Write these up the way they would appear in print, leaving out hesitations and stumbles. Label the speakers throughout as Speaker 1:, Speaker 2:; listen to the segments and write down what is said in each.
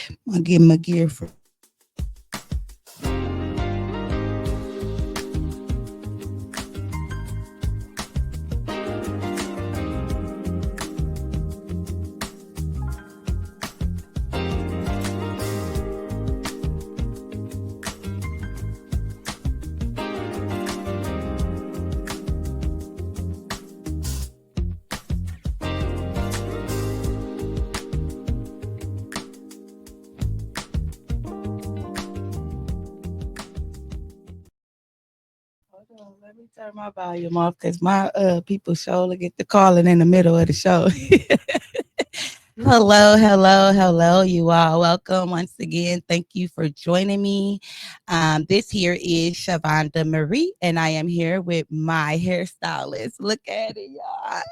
Speaker 1: I'm gonna get my gear for. Hold on, let me turn my volume off because my people surely get the calling in the middle of the show. Hello, hello, hello, you all. Welcome once again. Thank you for joining me. This here is Shavonda Marie, and I am here with my hairstylist. Look at it, y'all.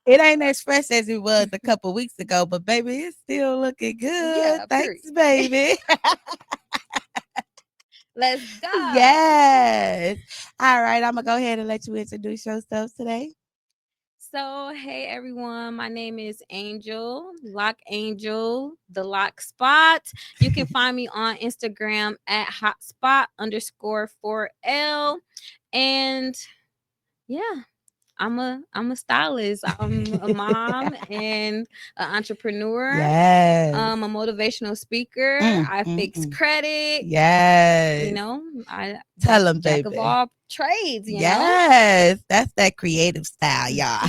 Speaker 1: It ain't as fresh as it was a couple weeks ago, but baby, it's still looking good.
Speaker 2: Yeah, period.
Speaker 1: Thanks, baby.
Speaker 2: Let's go.
Speaker 1: Yes. All right, I'm gonna go ahead and let you introduce yourself today.
Speaker 2: So, hey everyone, my name is Angel, Lock Angel, the Lock Spot. You can find me on Instagram at hotspot_4L. And yeah, I'm a stylist. I'm a mom and an entrepreneur.
Speaker 1: Yes.
Speaker 2: A motivational speaker.
Speaker 1: Mm,
Speaker 2: I
Speaker 1: mm,
Speaker 2: fix
Speaker 1: mm.
Speaker 2: credit.
Speaker 1: Yes.
Speaker 2: You know, I
Speaker 1: Tell them,
Speaker 2: jack of
Speaker 1: baby.
Speaker 2: all trades.
Speaker 1: Yes. That's that creative style, y'all.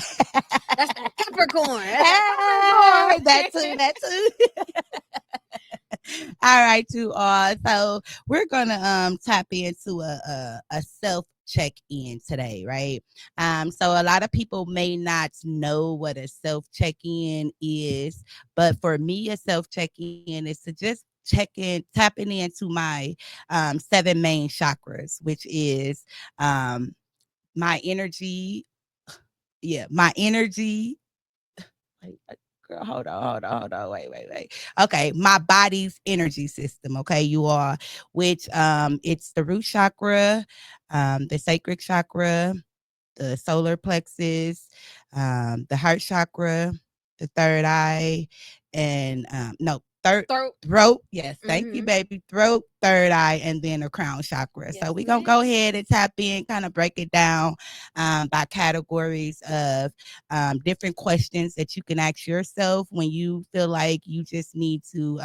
Speaker 2: That's that Capricorn. That's
Speaker 1: Hey,
Speaker 2: that
Speaker 1: that
Speaker 2: Capricorn.
Speaker 1: too, that too. All right, you all. So we're gonna tap into a self check-in today, right? So a lot of people may not know what a self check-in is, but for me, a self check-in is to just tapping into my seven main chakras, which is my energy. Yeah, my energy. Wait, girl, hold on. Wait. Okay, my body's energy system. Okay, you are, which it's the root chakra, the sacred chakra, the solar plexus, the heart chakra, the third eye, and no,
Speaker 2: Throat.
Speaker 1: throat. Yes, thank you,
Speaker 2: Mm-hmm.
Speaker 1: baby. Throat, third eye, and then the crown chakra. So
Speaker 2: Yes,
Speaker 1: we're gonna
Speaker 2: ma'am.
Speaker 1: go ahead and tap in, kind of break it down by categories of different questions that you can ask yourself when you feel like you just need to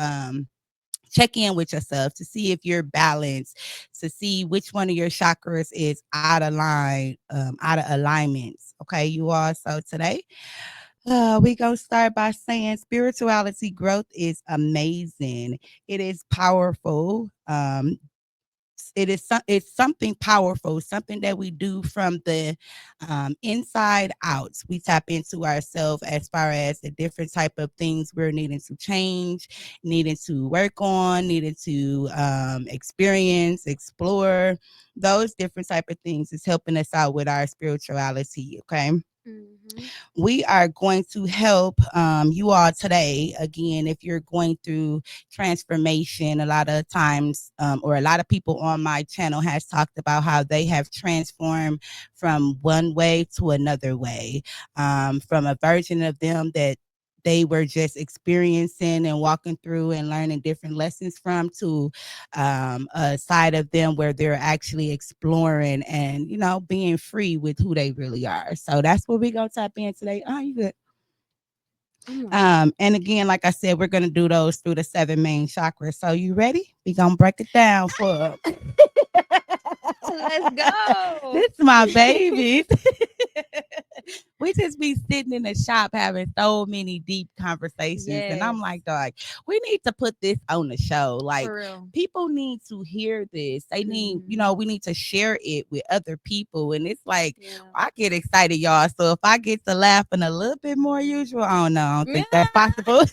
Speaker 1: check in with yourself to see if you're balanced, to see which one of your chakras is out of line, out of alignment. Okay, you are. So today, we gonna start by saying spirituality growth is amazing. It is powerful. It's something powerful, something that we do from the inside out. We tap into ourselves as far as the different type of things we're needing to change, needing to work on, needing to experience, explore. Those different type of things is helping us out with our spirituality. Okay,
Speaker 2: Mm-hmm.
Speaker 1: we are going to help you all today. Again, if you're going through transformation, a lot of times, or a lot of people on my channel has talked about how they have transformed from one way to another way, from a version of them that they were just experiencing and walking through and learning different lessons from, to a side of them where they're actually exploring and, being free with who they really are. So that's what we gonna tap in today. Oh, you good?
Speaker 2: I'm like,
Speaker 1: And again, like I said, we're gonna do those through the seven main chakras. So you ready? We gonna break it down for
Speaker 2: let's go.
Speaker 1: this is my babies. We just be sitting in the shop having so many deep conversations. And I'm
Speaker 2: Yes,
Speaker 1: like, dog, we need to put this on the show. Like,
Speaker 2: for real.
Speaker 1: people need to hear this. They need,
Speaker 2: Mm-hmm.
Speaker 1: we need to share it with other people. And it's like,
Speaker 2: Yeah.
Speaker 1: I get excited, y'all. So if I get to laughing a little bit more usual, I don't know. I don't think that's
Speaker 2: Yeah.
Speaker 1: possible.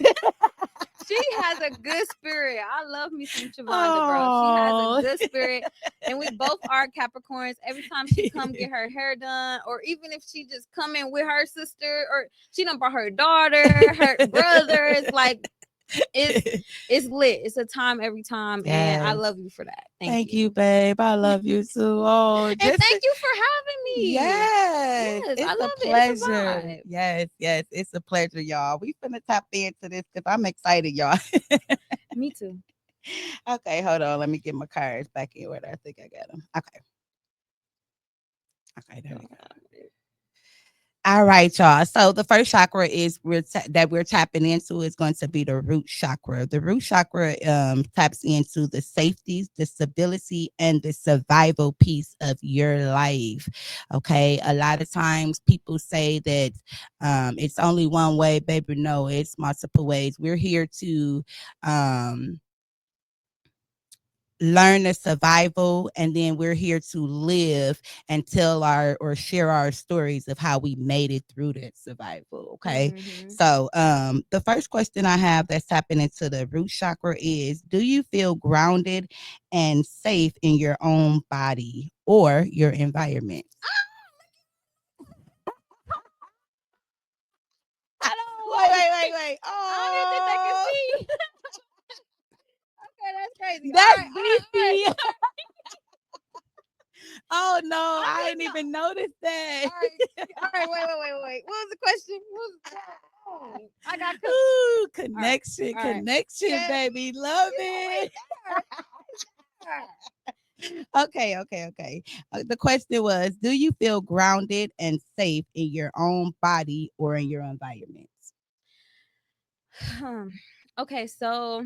Speaker 2: She has a good spirit. I love me some Shavonda, bro. She has a
Speaker 1: Oh.
Speaker 2: good spirit, and we both are Capricorns. Every time she come get her hair done, or even if she just come in with her sister, or she done brought her daughter, her brothers, like it's lit. It's a time every time, and I
Speaker 1: Yes.
Speaker 2: love you for that. Thank
Speaker 1: Thank
Speaker 2: you.
Speaker 1: you, babe. I love you too. Oh,
Speaker 2: And
Speaker 1: just
Speaker 2: thank you for having me.
Speaker 1: yes,
Speaker 2: Yes, I
Speaker 1: it's a
Speaker 2: love it. It's a
Speaker 1: pleasure.
Speaker 2: vibe.
Speaker 1: Yes, it's a pleasure, y'all. We finna tap into this because I'm excited, y'all.
Speaker 2: me too.
Speaker 1: Okay, hold on. Let me get my cards back in order. I think I got them. Okay. Okay, there we go. All right, y'all. So the first chakra is that we're tapping into is going to be the root chakra. The root chakra taps into the safety, the stability, and the survival piece of your life. Okay, a lot of times people say that it's only one way, baby. No, it's multiple ways. We're here to um, learn the survival, and then we're here to live and tell our or share our stories of how we made it through that survival. Okay,
Speaker 2: Mm-hmm.
Speaker 1: so the first question I have that's tapping into the root chakra is, do you feel grounded and safe in your own body or your environment?
Speaker 2: I don't
Speaker 1: Wait,
Speaker 2: want.
Speaker 1: wait, wait, wait.
Speaker 2: I don't even think they can
Speaker 1: Oh,
Speaker 2: see. Okay, that's crazy. All
Speaker 1: that's
Speaker 2: right, all right, all right.
Speaker 1: beefy. Oh no,
Speaker 2: I
Speaker 1: I
Speaker 2: didn't
Speaker 1: didn't
Speaker 2: know.
Speaker 1: even notice that.
Speaker 2: All right, all right. Wait. What was the question? I got cooked.
Speaker 1: Ooh,
Speaker 2: All right,
Speaker 1: connection,
Speaker 2: all right.
Speaker 1: connection,
Speaker 2: Yes,
Speaker 1: baby. Love
Speaker 2: you always
Speaker 1: it.
Speaker 2: there. There.
Speaker 1: Okay. The question was, do you feel grounded and safe in your own body or in your environment?
Speaker 2: Okay, so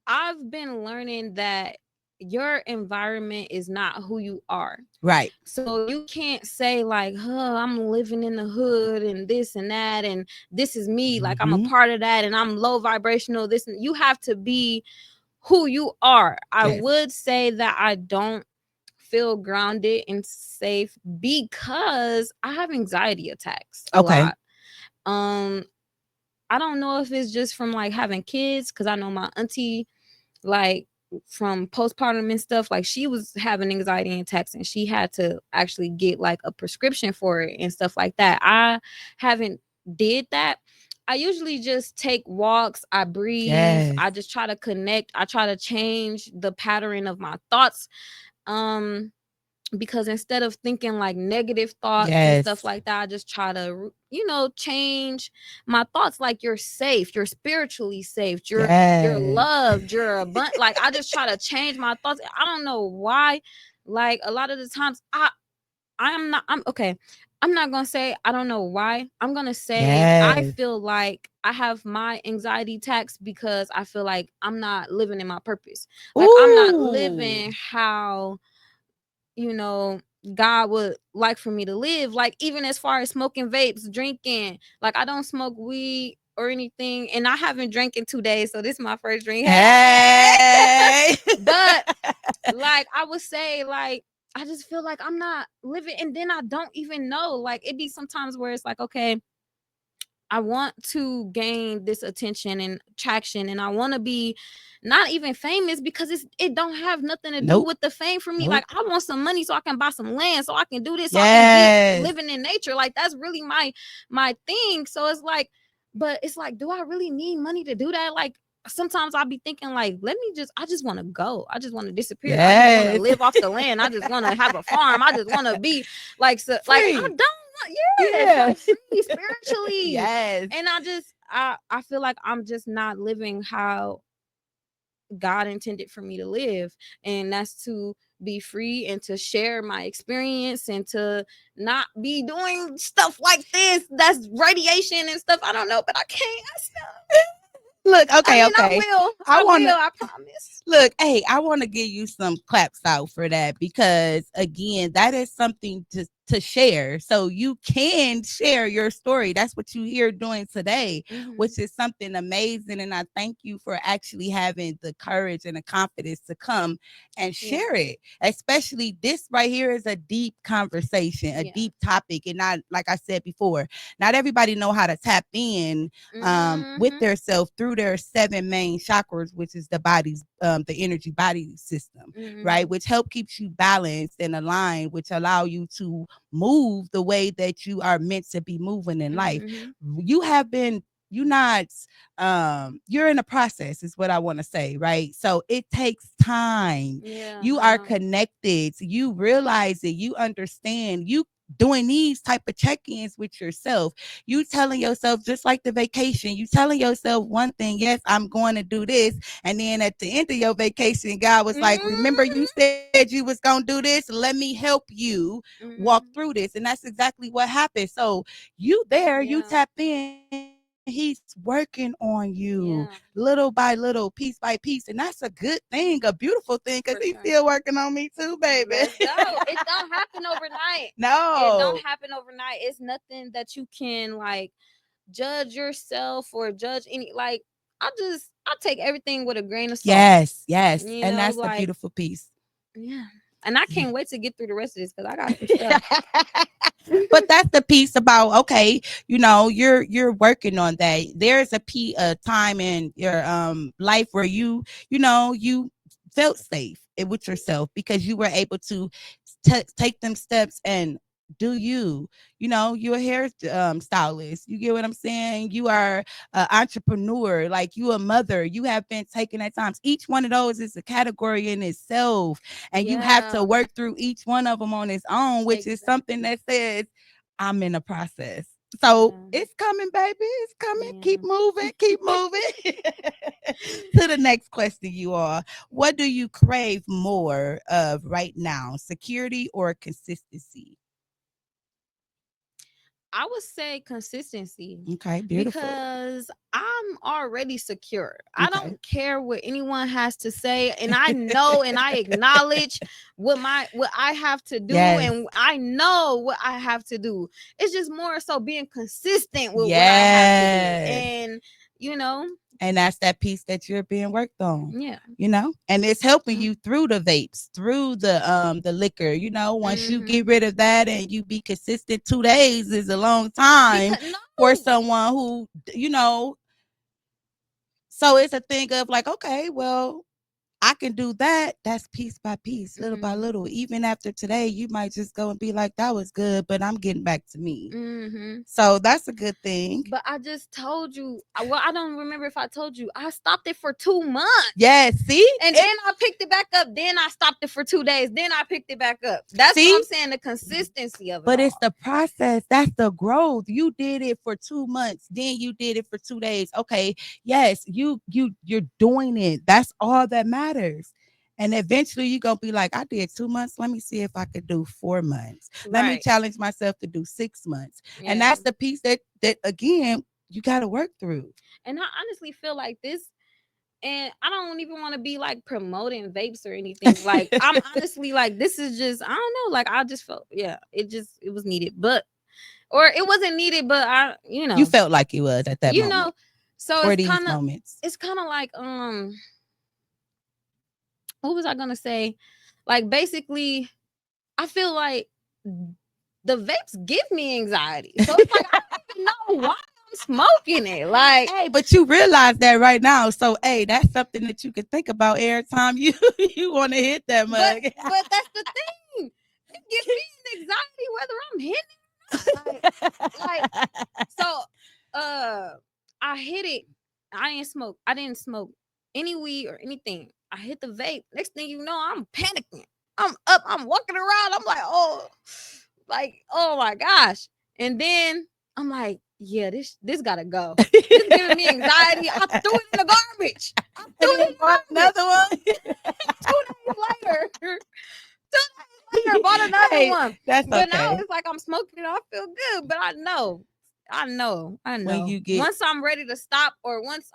Speaker 2: I've been learning that your environment is not who you are.
Speaker 1: Right.
Speaker 2: So you can't say like, "Huh, I'm living in the hood and this and that and this is me, like I'm a
Speaker 1: Mm-hmm.
Speaker 2: part of that and I'm low vibrational this." And you have to be who you are. I
Speaker 1: Yes.
Speaker 2: would say that I don't feel grounded and safe because I have anxiety attacks a
Speaker 1: Okay.
Speaker 2: lot. Um I don't know if it's just from like having kids cuz I know my auntie, like, from postpartum and stuff, like she was having anxiety attacks and she had to actually get like a prescription for it and stuff like that. I haven't did that. I usually just take walks, I breathe,
Speaker 1: Yes.
Speaker 2: I just try to connect, I try to change the pattern of my thoughts. Um because instead of thinking like negative thoughts and stuff
Speaker 1: Yes.
Speaker 2: like that, I just try to, change my thoughts. Like, you're safe, you're spiritually safe, you're
Speaker 1: Yes.
Speaker 2: loved, you're abundant. Like, I just try to change my thoughts. I don't know why. Like, a lot of the times I'm okay, I'm not gonna say I don't know why. I'm gonna say I
Speaker 1: Yes.
Speaker 2: feel like I have my anxiety attacks because I feel like I'm not living in my purpose. Like, I'm not
Speaker 1: Ooh.
Speaker 2: living how, you know God would like for me to live. Like, even as far as smoking vapes, drinking, like I don't smoke weed or anything, and I haven't drank in 2 days, so this is my first drink. Hey.
Speaker 1: Hey.
Speaker 2: But like, I would say, like, I just feel like I'm not living, and then I don't even know. Like, it be sometimes where it's like, okay, I want to gain this attention and traction, and I want to be not even famous because it don't have nothing to do
Speaker 1: Nope.
Speaker 2: with the fame for me.
Speaker 1: Nope.
Speaker 2: Like, I want some money so I can buy some land, so I can do this, so I can be
Speaker 1: Yes.
Speaker 2: living in nature. Like, that's really my thing. So it's like, but it's like, do I really need money to do that? Like, sometimes I'll be thinking like, I just want to go. I just want to disappear. I just want to
Speaker 1: Yes.
Speaker 2: live off the land. I just want to have a farm. I just want to be like, so, like, I
Speaker 1: Free.
Speaker 2: don't want, yes,
Speaker 1: Yeah.
Speaker 2: like, free spiritually.
Speaker 1: Yes.
Speaker 2: And I feel like I'm just not living how God intended for me to live. And that's to be free and to share my experience and to not be doing stuff like this. That's radiation and stuff. I don't know, but I can't.
Speaker 1: Look,
Speaker 2: I
Speaker 1: okay,
Speaker 2: mean, I
Speaker 1: okay.
Speaker 2: will.
Speaker 1: I
Speaker 2: I
Speaker 1: want
Speaker 2: will.
Speaker 1: to
Speaker 2: I promise.
Speaker 1: look, hey, I want to give you some claps out for that because again, that is something to share. So you can share your story. That's what you here doing today,
Speaker 2: Hmm.
Speaker 1: which is something amazing. And I thank you for actually having the courage and the confidence to come and
Speaker 2: Yeah.
Speaker 1: share it. Especially this right here is a deep conversation, a
Speaker 2: Yeah.
Speaker 1: deep topic. And not like I said before, not everybody know how to tap in with
Speaker 2: Hmm.
Speaker 1: their self through their seven main chakras, which is the body's the energy body system, right?
Speaker 2: Hmm.
Speaker 1: Which help keeps you balanced and aligned, which allow you to move the way that you are meant to be moving in life.
Speaker 2: Hmm.
Speaker 1: You have been you not you're in a process is what I want to say, right? So it takes time.
Speaker 2: Yeah,
Speaker 1: You
Speaker 2: I
Speaker 1: are
Speaker 2: know.
Speaker 1: connected, you realize it, you understand, you doing these type of check-ins with yourself. You telling yourself, just like the vacation, you telling yourself one thing, yes, I'm going to do this. And then at the end of your vacation, God was like, remember you said you was going to do this? Let me help you walk
Speaker 2: Mm-hmm.
Speaker 1: through this. And that's exactly what happened. So you there, you
Speaker 2: Yeah.
Speaker 1: tap in, he's working on you little
Speaker 2: Yeah.
Speaker 1: by little, piece by piece. And that's a good thing, a beautiful thing, because he's
Speaker 2: For
Speaker 1: still
Speaker 2: sure.
Speaker 1: working on me too, baby.
Speaker 2: Let's go. It don't happen overnight. It
Speaker 1: No.
Speaker 2: don't happen overnight. It's nothing that you can like judge yourself or judge any like I take everything with a grain of salt.
Speaker 1: Yes, yes.
Speaker 2: You
Speaker 1: And
Speaker 2: know,
Speaker 1: that's the
Speaker 2: like
Speaker 1: beautiful piece.
Speaker 2: yeah. And I
Speaker 1: Yeah.
Speaker 2: can't wait to get through the rest of this because I got some stuff.
Speaker 1: But that's the piece about, okay, you're working on that. There's a time in your life where you felt safe with yourself because you were able to take them steps and do you're a hair stylist. You get what I'm saying? You are an entrepreneur, like you a mother. You have been taking that time. Each one of those is a category in itself, and you have to
Speaker 2: Yeah.
Speaker 1: work through each one of them on its own, which is something
Speaker 2: Exactly.
Speaker 1: that says I'm in a process. So
Speaker 2: Yeah.
Speaker 1: it's coming, baby. It's coming. Keep
Speaker 2: Yeah.
Speaker 1: moving. Keep moving. To the next question, you all. What do you crave more of right now? Security or consistency?
Speaker 2: I would say consistency
Speaker 1: Okay, beautiful.
Speaker 2: because I'm already secure. I
Speaker 1: Okay.
Speaker 2: don't care what anyone has to say, and I know and I acknowledge what I have to do,
Speaker 1: Yes.
Speaker 2: and I know what I have to do. It's just more so being consistent with what I have to do,
Speaker 1: Yes.
Speaker 2: and you know,
Speaker 1: And that's that piece that you're being worked on.
Speaker 2: yeah.
Speaker 1: And it's helping you through the vapes, through the liquor. Once you
Speaker 2: Mm-hmm.
Speaker 1: get rid of that and you be consistent, 2 days is a long time
Speaker 2: Because
Speaker 1: for
Speaker 2: no,
Speaker 1: someone who. So it's a thing of like, okay, well, I can do that. That's piece by piece, little by
Speaker 2: mm-hmm.
Speaker 1: little. Even after today, you might just go and be like, that was good, but I'm getting back to me.
Speaker 2: Mm-hmm.
Speaker 1: So that's a good thing.
Speaker 2: But I just told you. Well, I don't remember if I told you. I stopped it for 2 months.
Speaker 1: Yeah, see?
Speaker 2: And then I picked it back up. Then I stopped it for 2 days. Then I picked it back up. That's what
Speaker 1: See?
Speaker 2: I'm saying. The consistency of it
Speaker 1: But
Speaker 2: all.
Speaker 1: it's the process. That's the growth. You did it for 2 months, then you did it for 2 days. Okay, yes, you're doing it. That's all that matters. And eventually you're gonna be like, I did 2 months. Let me see if I could do 4 months. Let me
Speaker 2: Right.
Speaker 1: challenge myself to do 6 months. And
Speaker 2: Yeah.
Speaker 1: that's the piece that again you gotta work through.
Speaker 2: And I honestly feel like this. And I don't even want to be like promoting vapes or anything. Like I'm honestly like this is just I don't know. Like I just felt yeah. It was needed, but or it wasn't needed, but
Speaker 1: You felt like it was at that
Speaker 2: you
Speaker 1: moment
Speaker 2: know. So
Speaker 1: or these moments.
Speaker 2: it's kind of like what was I gonna say? Like basically, I feel like the vapes give me anxiety. So it's like I don't even know why I'm smoking it. Like,
Speaker 1: Hey, but you realize that right now. So hey, that's something that you can think about every time you you want to hit that mug.
Speaker 2: but that's the thing. It gives me anxiety whether I'm hitting it. Like so I hit it. I didn't smoke any weed or anything. I hit the vape. Next thing you know, I'm panicking. I'm up, I'm walking around. I'm like, oh my gosh. And then I'm like, yeah, this gotta go. This giving me anxiety. I threw it in the garbage. I threw
Speaker 1: And
Speaker 2: it
Speaker 1: then
Speaker 2: in the
Speaker 1: bought
Speaker 2: garbage.
Speaker 1: another one.
Speaker 2: 2 days later. 2 days later, bought another
Speaker 1: Hey,
Speaker 2: one.
Speaker 1: that's
Speaker 2: But now
Speaker 1: okay.
Speaker 2: it's like I'm smoking it. I feel good. But I
Speaker 1: When
Speaker 2: know.
Speaker 1: you get,
Speaker 2: Once I'm ready to stop, or once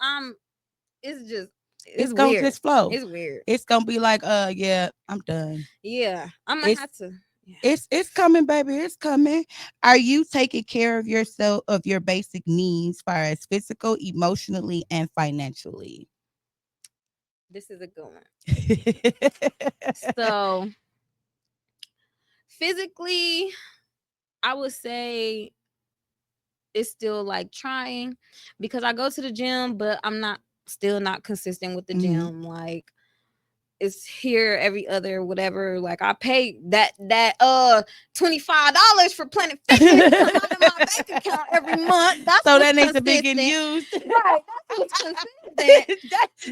Speaker 2: it's just,
Speaker 1: it's
Speaker 2: it's
Speaker 1: gonna
Speaker 2: weird.
Speaker 1: just flow.
Speaker 2: It's weird.
Speaker 1: It's gonna be like, yeah, I'm done.
Speaker 2: Yeah, I'm gonna
Speaker 1: It's
Speaker 2: have to. Yeah.
Speaker 1: it's coming, baby. It's coming. Are you taking care of yourself of your basic needs, as far as physical, emotionally, and financially?
Speaker 2: This is a good one. So physically, I would say it's still like trying because I go to the gym, but I'm not still not consistent with the
Speaker 1: Mhm.
Speaker 2: gym. Like it's here every other whatever. Like I pay that $25 for Planet Fitness come out of my bank account every month. That's
Speaker 1: So
Speaker 2: what's
Speaker 1: that needs to be getting
Speaker 2: consistent.
Speaker 1: used.
Speaker 2: Right. That's what's consistent.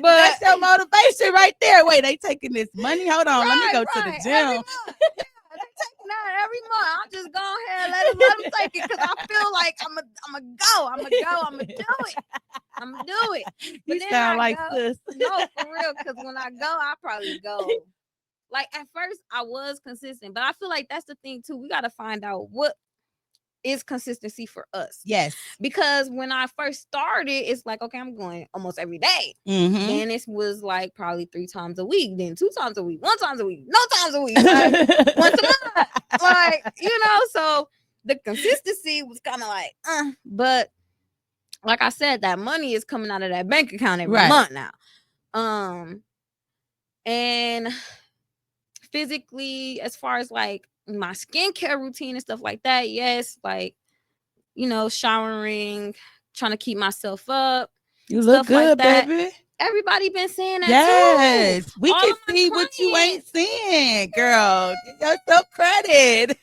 Speaker 2: But
Speaker 1: That's your motivation right there. Wait, they taking this money? Hold on, let me
Speaker 2: right,
Speaker 1: go to the
Speaker 2: right. Every
Speaker 1: gym.
Speaker 2: month. Yeah, they're taking that every month. I'll just go ahead and let them take it because I feel like I'm gonna do it. I'm gonna do it. But
Speaker 1: You
Speaker 2: then
Speaker 1: sound
Speaker 2: I
Speaker 1: like
Speaker 2: go,
Speaker 1: sis.
Speaker 2: no, for real, because when I go, I probably go. Like at first, I was consistent, but I feel like that's the thing too. We got to find out what is consistency for us.
Speaker 1: Yes.
Speaker 2: Because when I first started, it's like, okay, I'm going almost every day.
Speaker 1: Mm-hmm.
Speaker 2: Then it was like probably 3 times a week, then 2 times a week, 1 times a week, no times a week, like once a month. Like, so the consistency was kind of like, but like I said, that money is coming out of that bank account every
Speaker 1: Right.
Speaker 2: month now. And physically, as far as like my skincare routine and stuff like that, yes, like showering, trying to keep myself up,
Speaker 1: You look
Speaker 2: stuff like
Speaker 1: good,
Speaker 2: that.
Speaker 1: baby.
Speaker 2: Everybody been saying that
Speaker 1: Yes,
Speaker 2: too.
Speaker 1: we
Speaker 2: All
Speaker 1: can
Speaker 2: of my
Speaker 1: see what you ain't
Speaker 2: clients,
Speaker 1: seeing, girl. Give yourself credit.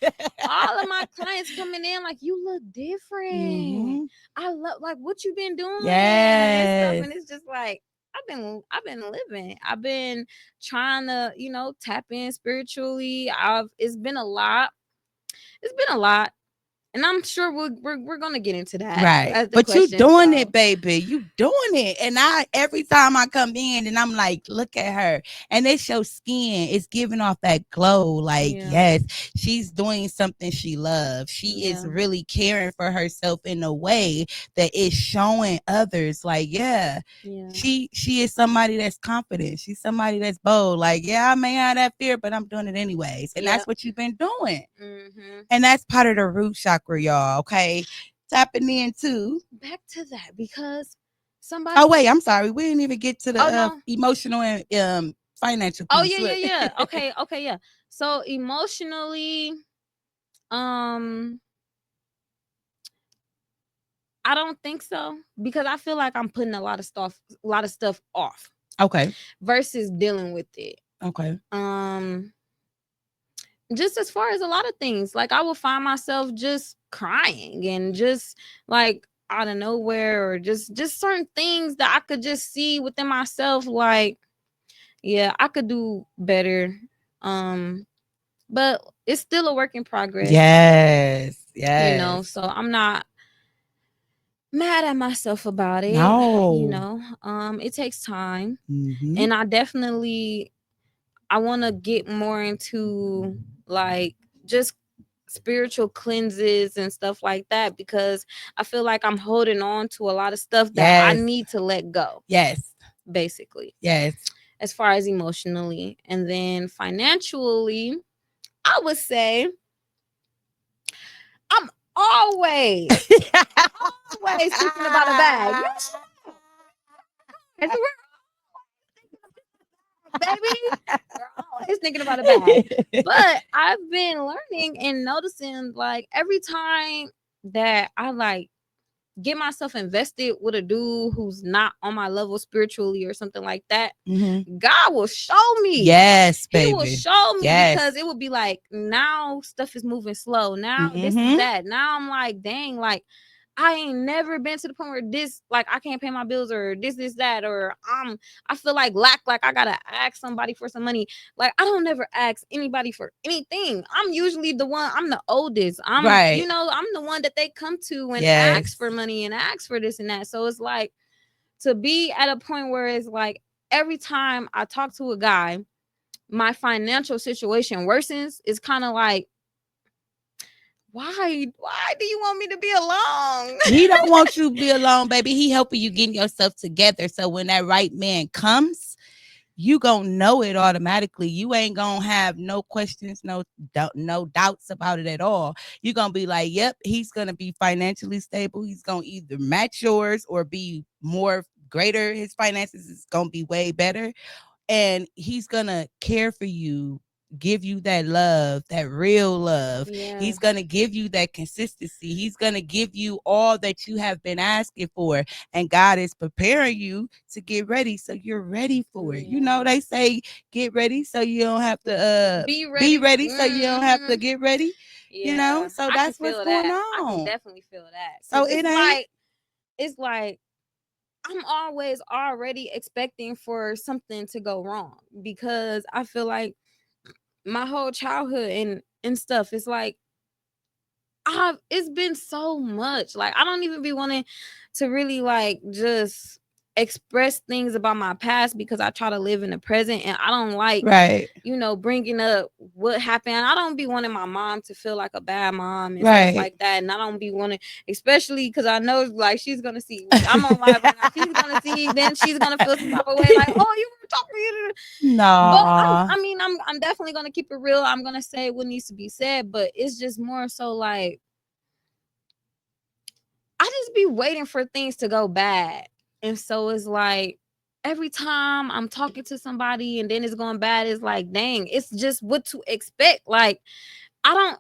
Speaker 2: all of my clients coming in like, you look different.
Speaker 1: Mm-hmm.
Speaker 2: I love like what you been doing and stuff,
Speaker 1: Yes.
Speaker 2: and it's just like I've been living. I've been trying to tap in spiritually. It's been a lot. It's been a lot. And I'm sure we're gonna get into that
Speaker 1: Right.
Speaker 2: as the
Speaker 1: But you
Speaker 2: questions
Speaker 1: doing
Speaker 2: go.
Speaker 1: it, baby. You doing it. And every time I come in and I'm like, look at her. And it's your skin. It's giving off that glow. Like,
Speaker 2: Yeah.
Speaker 1: yes, she's doing something she loves. She is
Speaker 2: Yeah.
Speaker 1: really caring for herself in a way that is showing others, like, yeah.
Speaker 2: Yeah.
Speaker 1: She is somebody that's confident. She's somebody that's bold. Like, yeah, I may have that fear, but I'm doing it anyways. And that's
Speaker 2: Yep.
Speaker 1: what you've been doing.
Speaker 2: Mm-hmm.
Speaker 1: And that's part of the root chakra, y'all. Okay. Tapping into.
Speaker 2: Back to that because somebody.
Speaker 1: Oh wait, I'm sorry. We didn't even get to the
Speaker 2: Oh no.
Speaker 1: emotional and financial
Speaker 2: Oh
Speaker 1: piece.
Speaker 2: yeah,
Speaker 1: Look.
Speaker 2: yeah, yeah. Okay, okay, yeah. So emotionally, um, I don't think so because I feel like I'm putting a lot of stuff off
Speaker 1: Okay.
Speaker 2: versus dealing with it.
Speaker 1: Okay.
Speaker 2: Just as far as a lot of things, like I will find myself just crying and just like out of nowhere, or just certain things that I could just see within myself, like, yeah, I could do better. But it's still a work in progress.
Speaker 1: Yes. Yes.
Speaker 2: So I'm not mad at myself about it.
Speaker 1: No.
Speaker 2: It takes time.
Speaker 1: Mm-hmm.
Speaker 2: And I want to get more into like just spiritual cleanses and stuff like that, because I feel like I'm holding on to a lot of stuff that I
Speaker 1: Yes.
Speaker 2: need to let go,
Speaker 1: Yes.
Speaker 2: basically,
Speaker 1: Yes.
Speaker 2: as far as emotionally. And then financially, I would say I'm always thinking about a bag. Yes, baby. We're always thinking about a bag. But I've been learning and noticing, like, every time that I like get myself invested with a dude who's not on my level spiritually or something like that,
Speaker 1: Mm-hmm.
Speaker 2: God will show me.
Speaker 1: Yes,
Speaker 2: He
Speaker 1: baby.
Speaker 2: will show me,
Speaker 1: Yes.
Speaker 2: because it would be like, now stuff is moving slow. Now this
Speaker 1: Mm-hmm.
Speaker 2: is that. Now I'm like, dang, like I ain't never been to the point where this, like, I can't pay my bills, or this, that, or I feel like like I gotta ask somebody for some money. Like, I don't never ask anybody for anything. I'm usually the one, I'm the oldest.
Speaker 1: Right.
Speaker 2: I'm the one that they come to and
Speaker 1: Yes.
Speaker 2: ask for money and ask for this and that. So it's like, to be at a point where it's like every time I talk to a guy, my financial situation worsens. It's kind of like, why do you want me to be alone?
Speaker 1: He don't want you to be alone, baby. He helping you getting yourself together. So when that right man comes, you gonna know it automatically. You ain't gonna have no questions, no doubts about it at all. You're gonna be like, yep, he's gonna be financially stable. He's gonna either match yours or be more greater. His finances is gonna be way better, and he's gonna care for you, give you that love, that real love.
Speaker 2: Yeah.
Speaker 1: He's gonna give you that consistency. He's gonna give you all that you have been asking for, and God is preparing you to get ready, so you're ready for it. They say get ready so you don't have to
Speaker 2: be ready,
Speaker 1: so you don't have to get ready.
Speaker 2: Yeah,
Speaker 1: So
Speaker 2: I
Speaker 1: that's
Speaker 2: can
Speaker 1: what's
Speaker 2: feel
Speaker 1: going
Speaker 2: that. I can
Speaker 1: on.
Speaker 2: definitely feel that.
Speaker 1: So
Speaker 2: Because it's like I'm always already expecting for something to go wrong, because I feel like my whole childhood and stuff. It's like it's been so much. Like I don't even be wanting to really like just express things about my past because I try to live in the present, and I don't like,
Speaker 1: Right.
Speaker 2: bringing up what happened. I don't be wanting my mom to feel like a bad mom and stuff
Speaker 1: Right.
Speaker 2: like that. And I don't be wanting, especially because I know like she's gonna see. I'm on live right now. She's gonna see. Then she's gonna feel some type of way, like, oh, you were talking. But
Speaker 1: No.
Speaker 2: I'm definitely gonna keep it real. I'm gonna say what needs to be said. But it's just more so like I just be waiting for things to go bad. And so it's like every time I'm talking to somebody and then it's going bad, it's like, dang, it's just what to expect. Like,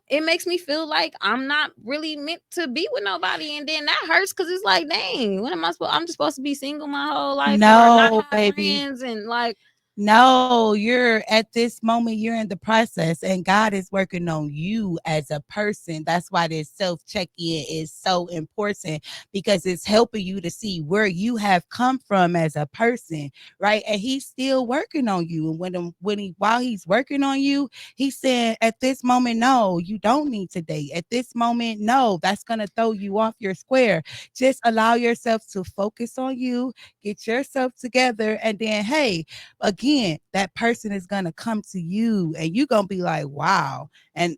Speaker 2: it makes me feel like I'm not really meant to be with nobody. And then that hurts because it's like, dang, what am I supposed? I'm just supposed to be single my whole life or not
Speaker 1: No,
Speaker 2: have
Speaker 1: baby.
Speaker 2: friends and like,
Speaker 1: No, you're at this moment, you're in the process, and God is working on you as a person. That's why this self check in is so important because it's helping you to see where you have come from as a person, right? And He's still working on you. And while He's working on you, He's saying at this moment, no, you don't need to date. At this moment, no, that's gonna throw you off your square. Just allow yourself to focus on you, get yourself together, and then hey, again, that person is going to come to you and you're going to be like, wow. And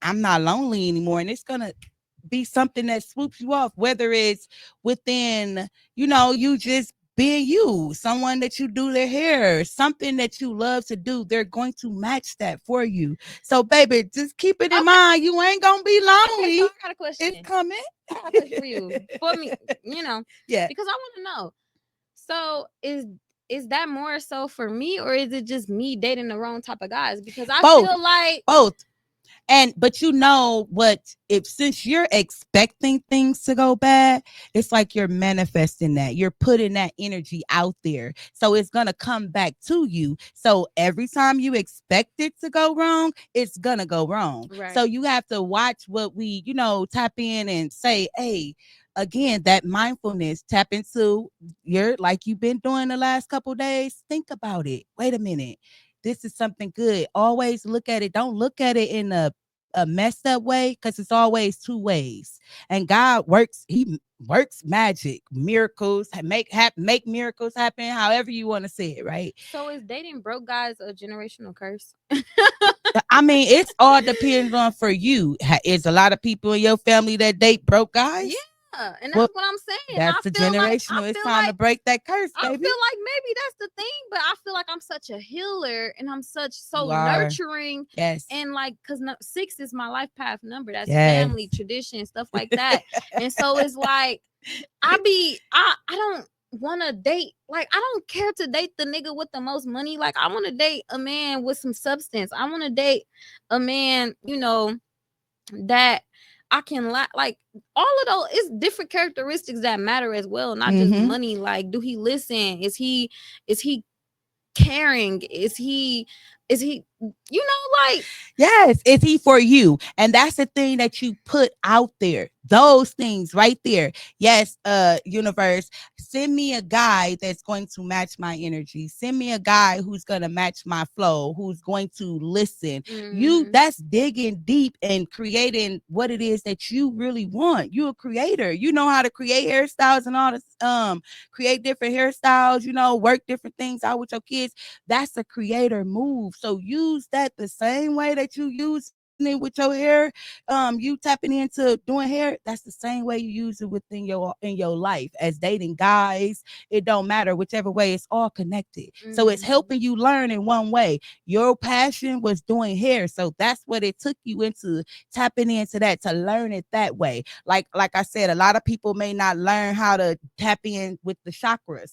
Speaker 1: I'm not lonely anymore. And it's going to be something that swoops you off, whether it's within, you just being you, someone that you do their hair, something that you love to do, they're going to match that for you. So, baby, just keep it in
Speaker 2: okay,
Speaker 1: mind. You ain't going to be
Speaker 2: okay, so
Speaker 1: lonely.
Speaker 2: I got a
Speaker 1: It's
Speaker 2: question.
Speaker 1: coming.
Speaker 2: I got a question for you. For me,
Speaker 1: Yeah.
Speaker 2: because I want to know. So is that more so for me, or is it just me dating the wrong type of guys? Because I
Speaker 1: Both.
Speaker 2: feel like
Speaker 1: Both. But you know what, if since you're expecting things to go bad, it's like you're manifesting that. You're putting that energy out there. So it's gonna come back to you. So every time you expect it to go wrong, it's gonna go wrong. So
Speaker 2: right,
Speaker 1: you have to watch what we, tap in and say, hey, again, that mindfulness, tap into your like you've been doing the last couple days. Think about it. Wait a minute, this is something good. Always look at it. Don't look at it in a messed up way because it's always two ways. And God works, He works magic, miracles, make miracles happen, however you want to say it, right?
Speaker 2: so is dating broke guys a generational curse?
Speaker 1: I mean, it's all depends on for you. Is a lot of people in your family that date broke
Speaker 2: Yeah,
Speaker 1: guys?
Speaker 2: and that's
Speaker 1: Well,
Speaker 2: what I'm saying.
Speaker 1: that's the
Speaker 2: I
Speaker 1: generational. It's
Speaker 2: feel
Speaker 1: time to
Speaker 2: like
Speaker 1: break that curse,
Speaker 2: I
Speaker 1: baby.
Speaker 2: feel like maybe that's the thing, but I feel like I'm such a healer and I'm so
Speaker 1: You are.
Speaker 2: nurturing.
Speaker 1: Yes.
Speaker 2: And like, because 6 is my life path number. That's
Speaker 1: Yes.
Speaker 2: family, tradition, stuff like that. And so it's like, I don't want to date. Like, I don't care to date the nigga with the most money. Like, I want to date a man with some substance. I want to date a man, that I can like all of those. It's different characteristics that matter as well, not just
Speaker 1: Mm-hmm.
Speaker 2: money. Like, do he listen? Is he caring? Is he like
Speaker 1: Yes, is he for you? And that's the thing that you put out there. Those things right there. Yes, universe, send me a guy that's going to match my energy. Send me a guy who's going to match my flow, who's going to listen.
Speaker 2: mm,
Speaker 1: That's digging deep and creating what it is that you really want. You a creator. You know how to create hairstyles and all this create different hairstyles, work different things out with your kids. That's a creator move. So use that the same way that you using it with your hair. You tapping into doing hair. That's the same way you use it within your life as dating guys. It don't matter whichever way. It's all connected. So it's
Speaker 2: mm,
Speaker 1: helping you learn in one way. Your passion was doing hair, so that's what it took you into tapping into that to learn it that way. Like I said, a lot of people may not learn how to tap in with the chakras.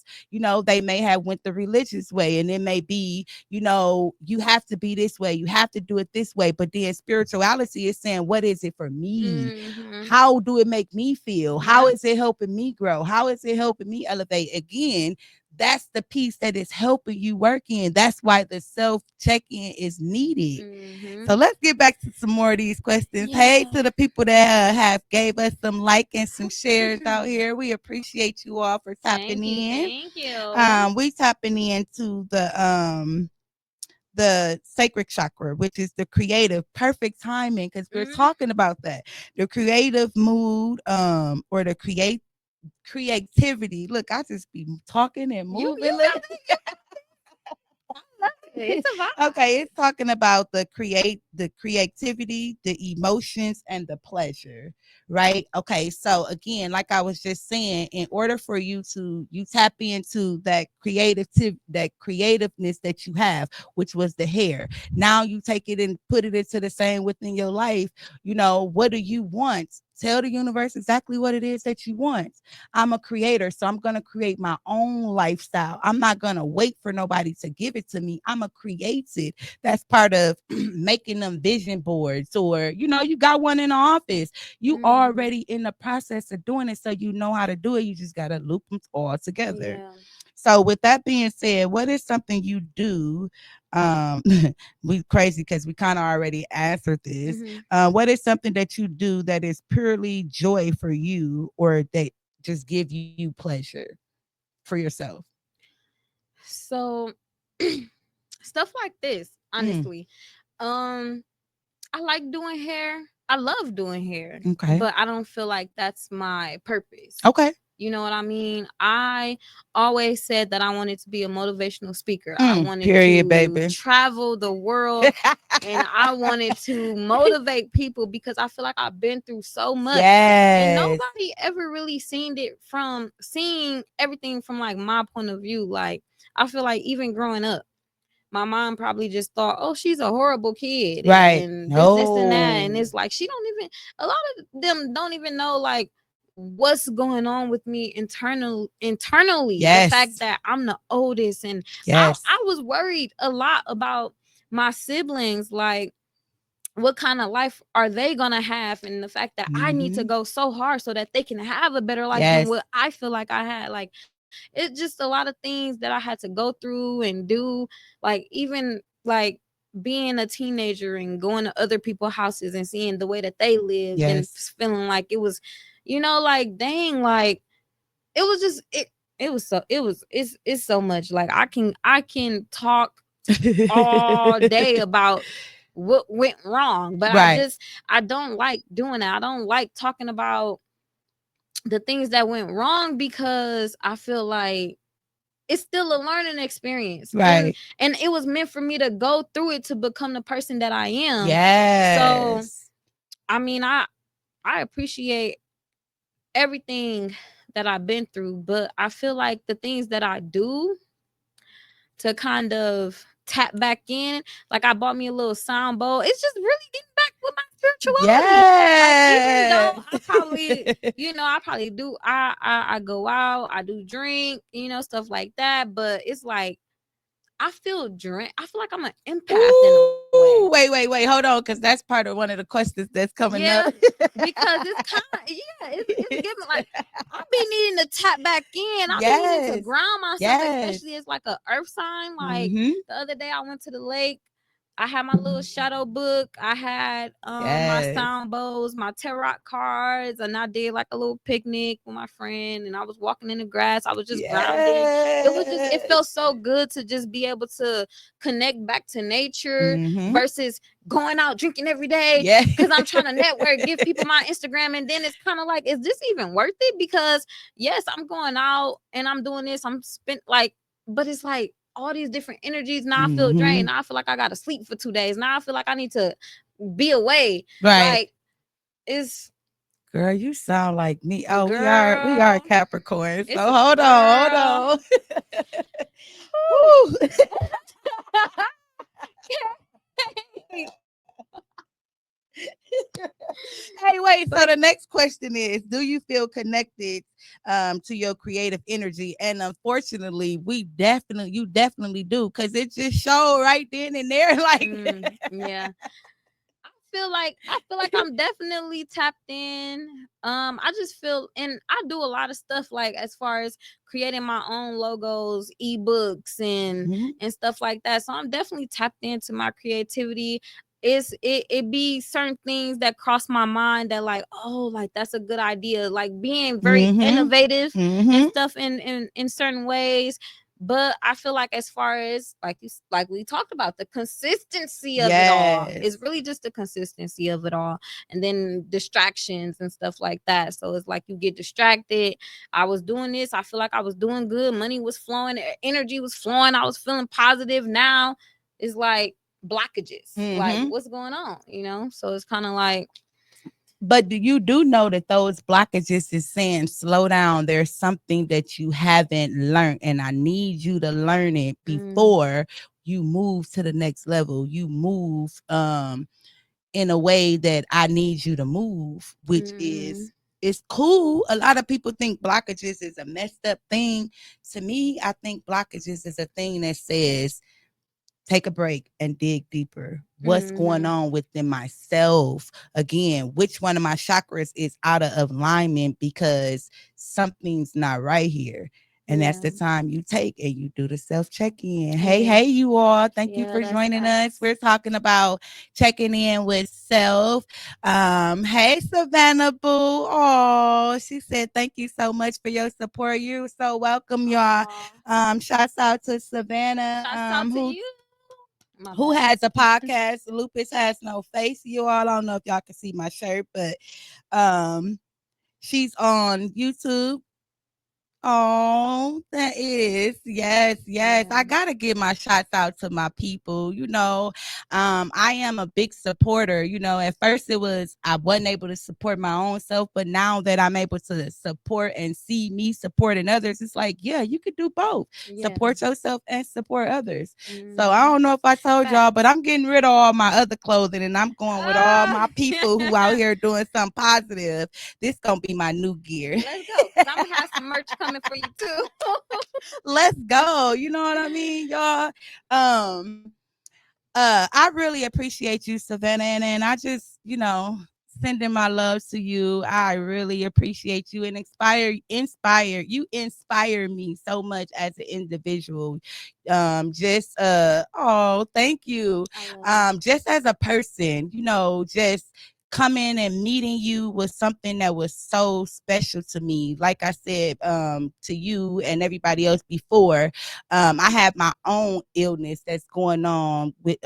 Speaker 1: They may have went the religious way, and it may be, you have to be this way, you have to do it this way. But then spirituality is saying, what is it for me?
Speaker 2: mm-hmm.
Speaker 1: How do it make me feel? How
Speaker 2: Yep.
Speaker 1: is it helping me grow? How is it helping me elevate? Again, that's the piece that is helping you work in. That's why the self check-in is needed.
Speaker 2: Mm-hmm.
Speaker 1: So let's get back to some more of these questions. Hey,
Speaker 2: Yeah.
Speaker 1: to the people that have gave us some like and some shares out here. We appreciate you all for tapping
Speaker 2: Thank you.
Speaker 1: in.
Speaker 2: Thank you.
Speaker 1: We tapping into the sacred chakra, which is the creative, perfect timing, because we're
Speaker 2: Mm-hmm.
Speaker 1: talking about that. The creative mood, or the creativity. Look, I just be talking and
Speaker 2: You
Speaker 1: moving.
Speaker 2: got it. I love it. It's a vibe.
Speaker 1: Okay, it's talking about the creativity, the emotions, and the pleasure, right? Okay, so again, like I was just saying, in order for you tap into that creativeness that you have, which was the hair. Now you take it and put it into the same within your life. What do you want? Tell the universe exactly what it is that you want. I'm a creator, so I'm going to create my own lifestyle. I'm not going to wait for nobody to give it to me. I'm going to create it. That's part of making them vision boards, or, you got one in the office. You
Speaker 2: Mm,
Speaker 1: already in the process of doing it, so you know how to do it. You just got to loop them all together.
Speaker 2: yeah.
Speaker 1: So with that being said, what is something you do? Um, we crazy because we kind of already answered this.
Speaker 2: Mm-hmm.
Speaker 1: What is something that you do that is purely joy for you, or that just give you pleasure for yourself?
Speaker 2: So stuff like this,
Speaker 1: Mm,
Speaker 2: honestly. Um, I like doing hair. I love doing hair,
Speaker 1: okay.
Speaker 2: but I don't feel like that's my purpose.
Speaker 1: Okay.
Speaker 2: You know what I mean? I always said that I wanted to be a motivational speaker. I wanted
Speaker 1: Period,
Speaker 2: to
Speaker 1: baby.
Speaker 2: travel the world and I wanted to motivate people because I feel like I've been through so much and
Speaker 1: Yes.
Speaker 2: nobody ever really seen it from seeing everything from like my point of view. Like I feel like even growing up, my mom probably just thought, oh, she's a horrible kid
Speaker 1: Right.
Speaker 2: and this and that. And
Speaker 1: No.
Speaker 2: it's like she don't even a lot of them don't even know like what's going on with me internally. The fact
Speaker 1: Yes.
Speaker 2: that I'm the oldest and
Speaker 1: Yes.
Speaker 2: I was worried a lot about my siblings, like what kind of life are they gonna have, and the fact that I need to
Speaker 1: Mm-hmm.
Speaker 2: go so hard so that they can have a better life than
Speaker 1: Yes.
Speaker 2: what I feel like I had. Like it's just a lot of things that I had to go through and do, like even like being a teenager and going to other people's houses and seeing the way that they lived and
Speaker 1: Yes.
Speaker 2: feeling like it was, like dang, like it was just it was so it was it's so much. Like I can talk all day about what went wrong, but
Speaker 1: Right.
Speaker 2: I don't like doing that. I don't like talking about the things that went wrong because I feel like it's still a learning experience, and
Speaker 1: Right.
Speaker 2: it was meant for me to go through it to become the person that I am. So
Speaker 1: Yes.
Speaker 2: I mean, I appreciate everything that I've been through, but I feel like the things that I do to kind of tap back in, like I bought me a little sound bowl. It's just really getting back with my spirituality. Like even though
Speaker 1: Yes.
Speaker 2: I probably, I probably do. I go out, I do drink, stuff like that. But it's like I feel drained. I feel like I'm an empath in a way.
Speaker 1: Ooh, wait. Hold on, because that's part of one of the questions that's coming
Speaker 2: Yeah,
Speaker 1: up.
Speaker 2: because it's kind of it's giving like I be needing to tap back in. I be needing to
Speaker 1: Yes.
Speaker 2: ground myself,
Speaker 1: Yes.
Speaker 2: especially as like a earth sign. Like
Speaker 1: Mm-hmm.
Speaker 2: the other day, I went to the lake. I had my little shadow book. I had my
Speaker 1: Yes.
Speaker 2: sound bowls, my tarot cards, and I did like a little picnic with my friend. And I was walking in the grass. I was just grounding. It
Speaker 1: Yes.
Speaker 2: felt so good to just be able to connect back to nature
Speaker 1: Mm-hmm.
Speaker 2: versus going out drinking every day
Speaker 1: Yeah.
Speaker 2: because I'm trying to network, give people my Instagram, and then it's kind of like, is this even worth it? Because yes, I'm going out and I'm doing this, I'm spent like, but it's like all these different energies. Now I feel
Speaker 1: Mm-hmm.
Speaker 2: drained. Now I feel like I gotta sleep for 2 days. Now I feel like I need to be away.
Speaker 1: Right.
Speaker 2: Like it's
Speaker 1: Girl, you sound like me. Oh, we are
Speaker 2: girl,
Speaker 1: Capricorn. So
Speaker 2: it's a
Speaker 1: hold on, hold
Speaker 2: girl.
Speaker 1: on. Woo. Hey, wait. So
Speaker 2: But
Speaker 1: the next question is, do you feel connected to your creative energy? And unfortunately, you definitely do, because it just showed right then and there. Like
Speaker 2: yeah, I feel like I'm definitely tapped in. I just feel, and I do a lot of stuff like as far as creating my own logos, ebooks,
Speaker 1: Mhm.
Speaker 2: and stuff like that. So I'm definitely tapped into my creativity. It be certain things that cross my mind that like, oh, like that's a good idea. Like being very
Speaker 1: Mhm.
Speaker 2: innovative and
Speaker 1: Mhm.
Speaker 2: stuff in certain ways. But I feel like as far as like we talked about, the consistency of it all
Speaker 1: Yes.
Speaker 2: is really just the consistency of it all, and then distractions and stuff like that. So it's like you get distracted. I was doing this, I feel like I was doing good, money was flowing, energy was flowing, I was feeling positive. Now it's like blockages, like
Speaker 1: Hmm.
Speaker 2: what's going on, you know? So it's kind of like,
Speaker 1: But you do know that those blockages is saying, slow down. There's something that you haven't learned, and I need you to learn it
Speaker 2: mm,
Speaker 1: before you move to the next level. You move in a way that I need you to move, which
Speaker 2: mm,
Speaker 1: is it's cool. A lot of people think blockages is a messed up thing. To me, I think blockages is a thing that says, take a break and dig deeper. What's going
Speaker 2: mm,
Speaker 1: on within myself? Again, which one of my chakras is out of alignment because something's not right here? And that's
Speaker 2: yeah,
Speaker 1: the time you take and you do the self check in. Hey,
Speaker 2: yeah,
Speaker 1: hey, you all. Thank you
Speaker 2: yeah,
Speaker 1: for
Speaker 2: that's
Speaker 1: joining us.
Speaker 2: facts.
Speaker 1: We're talking about checking in with self. Hey, Savannah Boo. Oh, she said, thank you so much for your support. You're so welcome, y'all.
Speaker 2: Aw.
Speaker 1: Shouts out to Savannah,
Speaker 2: Shouts out to you. My
Speaker 1: who
Speaker 2: bad.
Speaker 1: has a podcast. Lupus has no face. You all, I don't know if y'all can see my shirt, but um she's on YouTube. Oh, that is. Yes, yes.
Speaker 2: Yeah.
Speaker 1: I gotta give my shots out to my people. I am a big supporter. At first it was I wasn't able to support my own self, but now that I'm able to support and see me supporting others, it's like, yeah, you could do both.
Speaker 2: Yeah.
Speaker 1: Support yourself and support others. So I
Speaker 2: Mm.
Speaker 1: don't know if I told y'all, but
Speaker 2: Facts.
Speaker 1: I'm getting rid of all my other clothing and I'm going with all
Speaker 2: Ah.
Speaker 1: my people who out here doing something positive. This gonna be my new gear.
Speaker 2: Let's go, because I'm gonna have some merch coming for you too.
Speaker 1: Let's go. You know what I mean, y'all? Um, I really appreciate you, Savannah, and I just, sending my love to you. I really appreciate you and inspire me so much as an individual. Thank you.
Speaker 2: I love you.
Speaker 1: Just as a person, just coming and meeting you was something that was so special to me. Like I said, to you and everybody else before, I have my own illness that's going on with,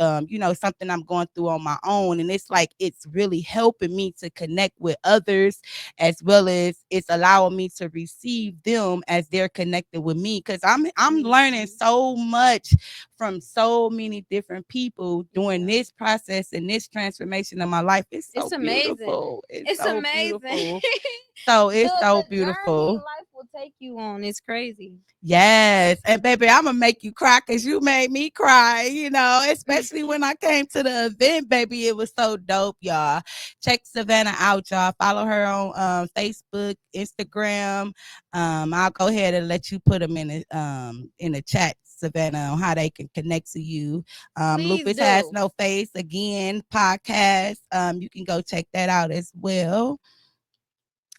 Speaker 1: something I'm going through on my own. And it's like, it's really helping me to connect with others, as well as it's allowing me to receive them as they're connected with me. Cause I'm learning
Speaker 2: Mhm.
Speaker 1: so much from so many different people during
Speaker 2: Yeah.
Speaker 1: this process and this transformation of my life. It's
Speaker 2: It's
Speaker 1: so
Speaker 2: amazing.
Speaker 1: beautiful. It's
Speaker 2: It's
Speaker 1: so
Speaker 2: amazing.
Speaker 1: beautiful. So it's
Speaker 2: the
Speaker 1: so
Speaker 2: the journey
Speaker 1: beautiful.
Speaker 2: life will take you on is crazy.
Speaker 1: Yes. And baby, I'm gonna make you cry because you made me cry, especially when I came to the event, baby. It was so dope, y'all. Check Savannah out, y'all. Follow her on Facebook, Instagram. I'll go ahead and let you put them in the chat, Savannah, on how they can connect to you.
Speaker 2: Please
Speaker 1: Lupus Has
Speaker 2: do.
Speaker 1: No Face, again, podcast. You can go check that out as well.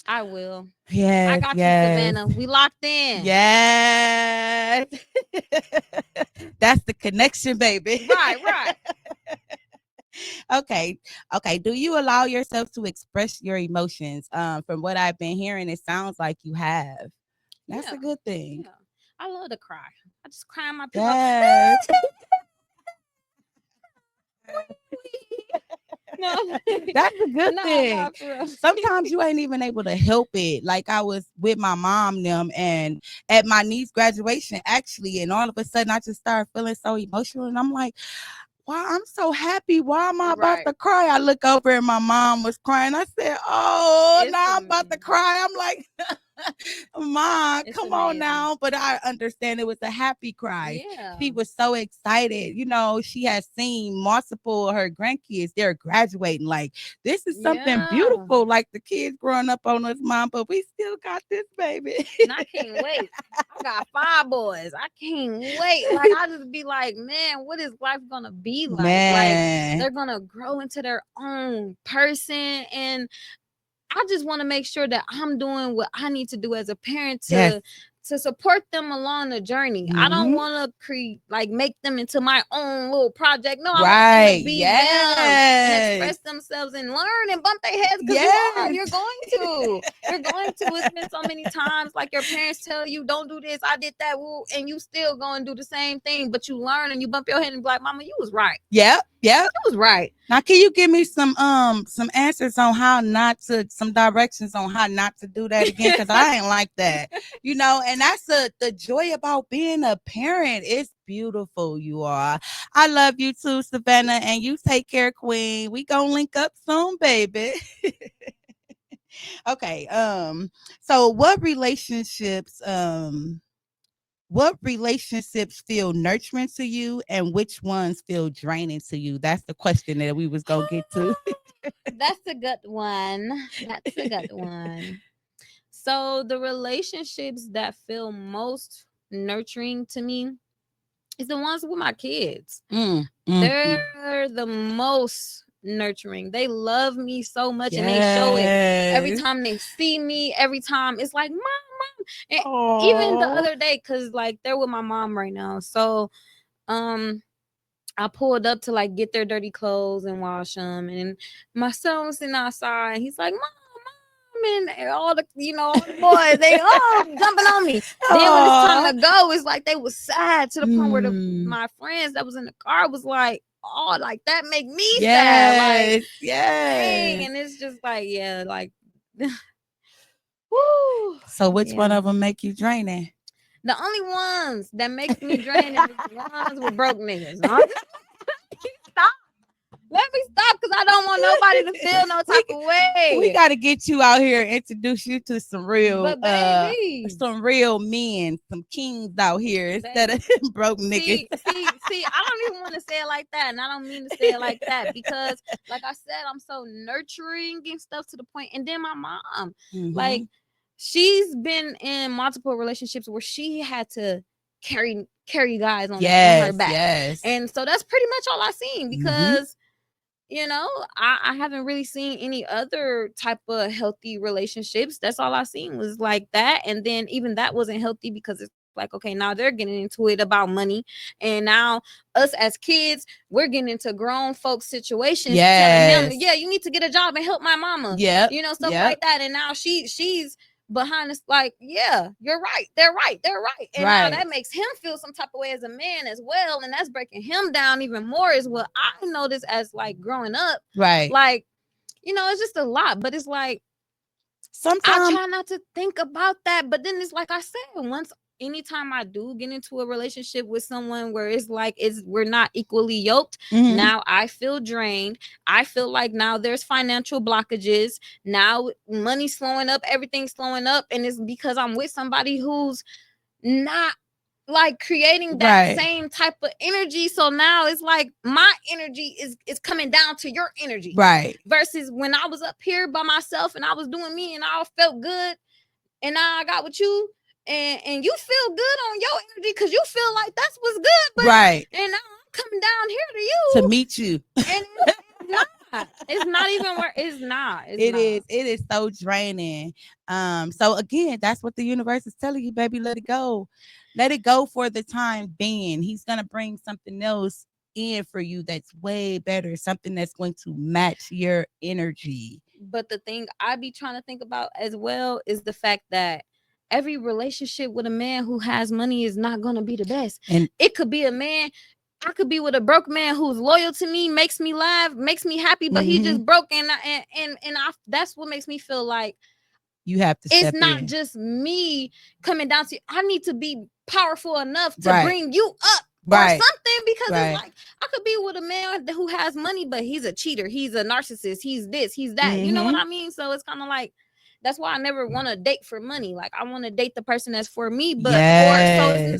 Speaker 2: I will. I
Speaker 1: Yes,
Speaker 2: got you,
Speaker 1: yes.
Speaker 2: Savannah. We locked in.
Speaker 1: Yes. That's the connection, baby.
Speaker 2: Right, right.
Speaker 1: Okay. Okay. Do you allow yourself to express your emotions? From what I've been hearing, it sounds like you have. That's
Speaker 2: Yeah.
Speaker 1: a good thing.
Speaker 2: Yeah. I love to cry. I just cry on my pillow.
Speaker 1: Yes.
Speaker 2: No,
Speaker 1: That's a good
Speaker 2: no,
Speaker 1: thing.
Speaker 2: for real.
Speaker 1: Sometimes you ain't even able to help it. Like I was with my mom them and at my niece graduation actually, and all of a sudden I just started feeling so emotional and I'm like, wow, I'm so happy. Why am I about
Speaker 2: Right.
Speaker 1: to cry? I look over and my mom was crying. I said, oh,
Speaker 2: It's
Speaker 1: now I'm about to
Speaker 2: amazing.
Speaker 1: cry. I'm like, Mom,
Speaker 2: It's
Speaker 1: come on
Speaker 2: amazing.
Speaker 1: now. But I understand it was a happy cry.
Speaker 2: Yeah.
Speaker 1: She was so excited. She has seen multiple of her grandkids. They're graduating. Like, this is something
Speaker 2: Yeah.
Speaker 1: beautiful. Like the kids growing up on us, Mom, but we still got this baby.
Speaker 2: And I can't wait. I got 5 boys. I can't wait. Like I just be like, man, what is life gonna be like? Like
Speaker 1: Man.
Speaker 2: they're gonna grow into their own person, and I just want to make sure that I'm doing what I need to do as a parent
Speaker 1: Yes.
Speaker 2: to support them along the journey. I don't
Speaker 1: Mhm.
Speaker 2: want to make them into my own little project. No, I want them
Speaker 1: Right.
Speaker 2: to be them and
Speaker 1: Yes.
Speaker 2: express themselves and learn and bump their heads because
Speaker 1: Yes.
Speaker 2: you're going to. You're going to. It's been so many times like your parents tell you, don't do this, I did that, woo, and you still go and do the same thing, but you learn and you bump your head and be like, Mama, you was right.
Speaker 1: Yep. Yep.
Speaker 2: You was right.
Speaker 1: Now, can you give me some answers on how not to, some directions on how not to do that again? Because I ain't like that, and that's the joy about being a parent. It's beautiful, you are. I love you too, Savannah, and you take care, Queen. We gonna link up soon, baby. Okay. So what relationships feel nurturing to you and which ones feel draining to you? That's the question that we was gonna get to.
Speaker 2: That's a good one. That's a good one. So the relationships that feel most nurturing to me is the ones with my kids. They're the most nurturing. They love me so much and they show it every
Speaker 1: Yes.
Speaker 2: time they see me. Every time it's like, Mom. And even the
Speaker 1: Aw.
Speaker 2: other day, because like they're with my mom right now. So um I pulled up to like get their dirty clothes and wash them, and my son was sitting outside. He's like, "Mom," and all the boys, they all jumping on me. Then when it's time
Speaker 1: Aw.
Speaker 2: to go, it's like they was sad to the point where
Speaker 1: Mm.
Speaker 2: my friends that was in the car was like, "Oh, like that make me sad." Like,
Speaker 1: Yes.
Speaker 2: dang,
Speaker 1: Yes.
Speaker 2: and it's just like, yeah, like, whoo,
Speaker 1: So which one
Speaker 2: yeah.
Speaker 1: of them make you draining?
Speaker 2: The only ones that makes me draining is the ones with broke niggas. Huh? Stop. Let me stop because I don't want nobody to feel no type of
Speaker 1: We
Speaker 2: way.
Speaker 1: got to get you out here and introduce you to some real
Speaker 2: But baby,
Speaker 1: men, some kings out here instead of broke niggas.
Speaker 2: see, I don't even want to say it like that, and I don't mean to say it like that because, like I said, I'm so nurturing and stuff to the point. And then my mom, like,
Speaker 1: Mhm.
Speaker 2: she's been in multiple relationships where she had to carry guys on her
Speaker 1: Yes,
Speaker 2: back,
Speaker 1: yes.
Speaker 2: and so that's pretty much all I seen
Speaker 1: Mhm.
Speaker 2: because I haven't really seen any other type of healthy relationships. That's all I seen was like that. And then even that wasn't healthy because it's like, okay, now they're getting into it about money. And now us as kids, we're getting into grown folks situations telling him,
Speaker 1: Yes.
Speaker 2: yeah, you need to get a job and help my mama.
Speaker 1: Yep.
Speaker 2: Stuff
Speaker 1: Yep.
Speaker 2: like that. And now she's behind us like, yeah, you're right, they're right, and now
Speaker 1: Right.
Speaker 2: that makes him feel some type of way as a man as well, and that's breaking him down even more is what I noticed as like growing up.
Speaker 1: Right.
Speaker 2: Like, it's just a lot, but it's like I
Speaker 1: Sometimes.
Speaker 2: try not to think about that, but then it's like I said, anytime I do get into a relationship with someone where it's like we're not equally yoked,
Speaker 1: Mhm.
Speaker 2: now I feel drained. I feel like now there's financial blockages. Now money's slowing up, everything's slowing up, and it's because I'm with somebody who's not like creating that
Speaker 1: Right.
Speaker 2: same type of energy. So now it's like my energy is coming down to your energy.
Speaker 1: Right.
Speaker 2: Versus when I was up here by myself and I was doing me and I all felt good, and now I got with you and you feel good on your energy because you feel like that's what's good. But
Speaker 1: Right.
Speaker 2: and now I'm coming down here to you
Speaker 1: To meet you.
Speaker 2: and it's not. It's not even where it's not.
Speaker 1: It is so draining. So again, that's what the universe is telling you, baby. Let it go. Let it go for the time being. He's gonna bring something else in for you that's way better, something that's going to match your energy.
Speaker 2: But the thing I be trying to think about as well is the fact that every relationship with a man who has money is not going to be the best.
Speaker 1: And
Speaker 2: it could be a man, I could be with a broke man who's loyal to me, makes me laugh, makes me happy, but he just broke, that's what makes me feel like
Speaker 1: you have to
Speaker 2: it's
Speaker 1: step
Speaker 2: not
Speaker 1: in.
Speaker 2: just me coming down to you. I need to be powerful enough to
Speaker 1: Right.
Speaker 2: bring you up or
Speaker 1: Right.
Speaker 2: something, because
Speaker 1: Right.
Speaker 2: it's like I could be with a man who has money, but he's a cheater, he's a narcissist, he's this, he's that. You know what I mean? So it's kind of like that's why I never want to date for money. Like I want to date the person that's for me, but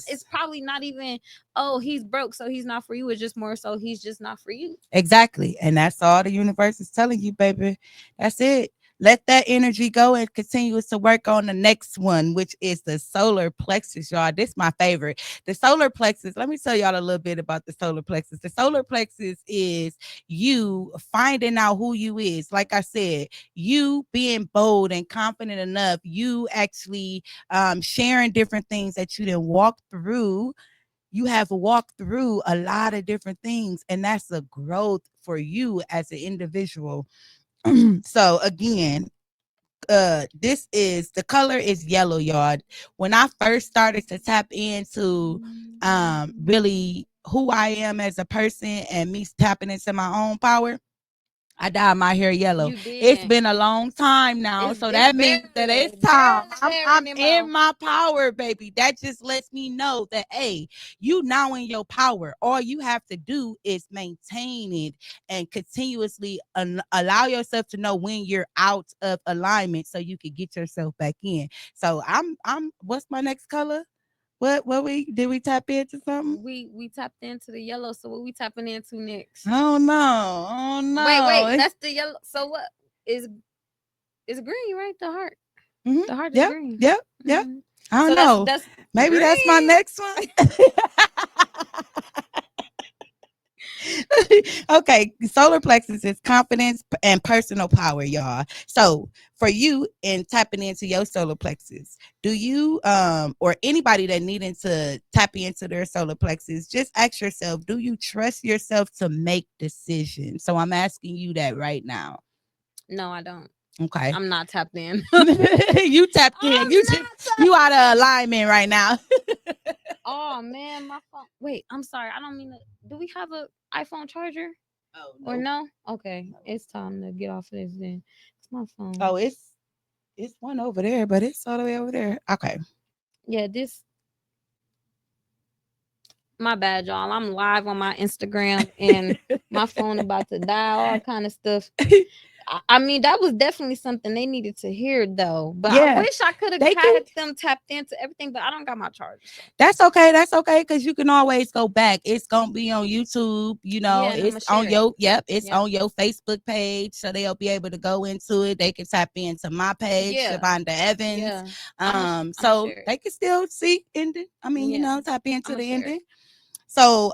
Speaker 2: it's probably not even, oh, he's broke, so he's not for you. It's just more so he's just not for you.
Speaker 1: Exactly. And that's all the universe is telling you, baby. That's it. let that energy go and continue to work on the next one, which is the solar plexus, y'all. This is my favorite. The solar plexus, let me tell y'all a little bit about the solar plexus. The solar plexus is you finding out who you is. Like I said, you being bold and confident enough, you actually sharing different things that you didn't walk through. You have walked through a lot of different things, and that's a growth for you as an individual. So again, this is the color is yellow, y'all. When I first started to tap into really who I am as a person and me tapping into my own power, I dyed my hair yellow.
Speaker 2: You
Speaker 1: It's
Speaker 2: did.
Speaker 1: been a long time now, so
Speaker 2: It's
Speaker 1: that means that
Speaker 2: barely,
Speaker 1: it's time. I'm
Speaker 2: barely
Speaker 1: in
Speaker 2: anymore.
Speaker 1: my power, baby. That just lets me know that, hey, you now in your power. All you have to do is maintain it and continuously allow yourself to know when you're out of alignment, so you can get yourself back in. So I'm. What's my next color? What we did we tap into something?
Speaker 2: We tapped into the yellow. So what we tapping into next?
Speaker 1: Oh no! Oh
Speaker 2: Wait,
Speaker 1: no!
Speaker 2: that's the yellow. So what is green, right? The heart.
Speaker 1: Mm-hmm.
Speaker 2: The heart is
Speaker 1: Yep,
Speaker 2: green.
Speaker 1: yep, yep.
Speaker 2: Hmm.
Speaker 1: I don't
Speaker 2: So
Speaker 1: know.
Speaker 2: that's
Speaker 1: Maybe that's my
Speaker 2: green.
Speaker 1: next one. Okay, solar plexus is confidence and personal power, y'all. So for you in tapping into your solar plexus, do you or anybody that needing to tap into their solar plexus, just ask yourself, do you trust yourself to make decisions? So I'm asking you that right now.
Speaker 2: No, I don't.
Speaker 1: Okay.
Speaker 2: I'm not tapped in.
Speaker 1: You tapped in.
Speaker 2: I'm
Speaker 1: You
Speaker 2: not
Speaker 1: just you
Speaker 2: tapped
Speaker 1: out of
Speaker 2: in.
Speaker 1: alignment right now.
Speaker 2: Oh man, my phone. Wait, I'm sorry. I don't mean to. Do we have a iPhone charger
Speaker 1: Oh
Speaker 2: or
Speaker 1: no.
Speaker 2: no? Okay,
Speaker 1: No.
Speaker 2: it's time to get off of this then. It's my phone.
Speaker 1: Oh, it's one over there, but it's all the way over there. Okay.
Speaker 2: Yeah, this my bad, y'all. I'm live on my Instagram and my phone about to die. All kind of stuff. I mean, that was definitely something they needed to hear, though. But I
Speaker 1: Yeah,
Speaker 2: wish I could have
Speaker 1: they can.
Speaker 2: had them tapped into everything. But I don't got my charger. So.
Speaker 1: That's okay. That's okay because you can always go back. It's gonna be on YouTube. You know,
Speaker 2: Yeah, and I'm gonna
Speaker 1: it's on
Speaker 2: share it.
Speaker 1: your it's
Speaker 2: Yep.
Speaker 1: on your Facebook page, so they'll be able to go into it. They can tap into my page,
Speaker 2: Yeah.
Speaker 1: Shavonda Evans.
Speaker 2: Yeah. I'm gonna
Speaker 1: So
Speaker 2: share it.
Speaker 1: they can still see ending. I mean,
Speaker 2: Yeah.
Speaker 1: tap
Speaker 2: I'm
Speaker 1: into
Speaker 2: gonna
Speaker 1: the
Speaker 2: share it.
Speaker 1: ending. So,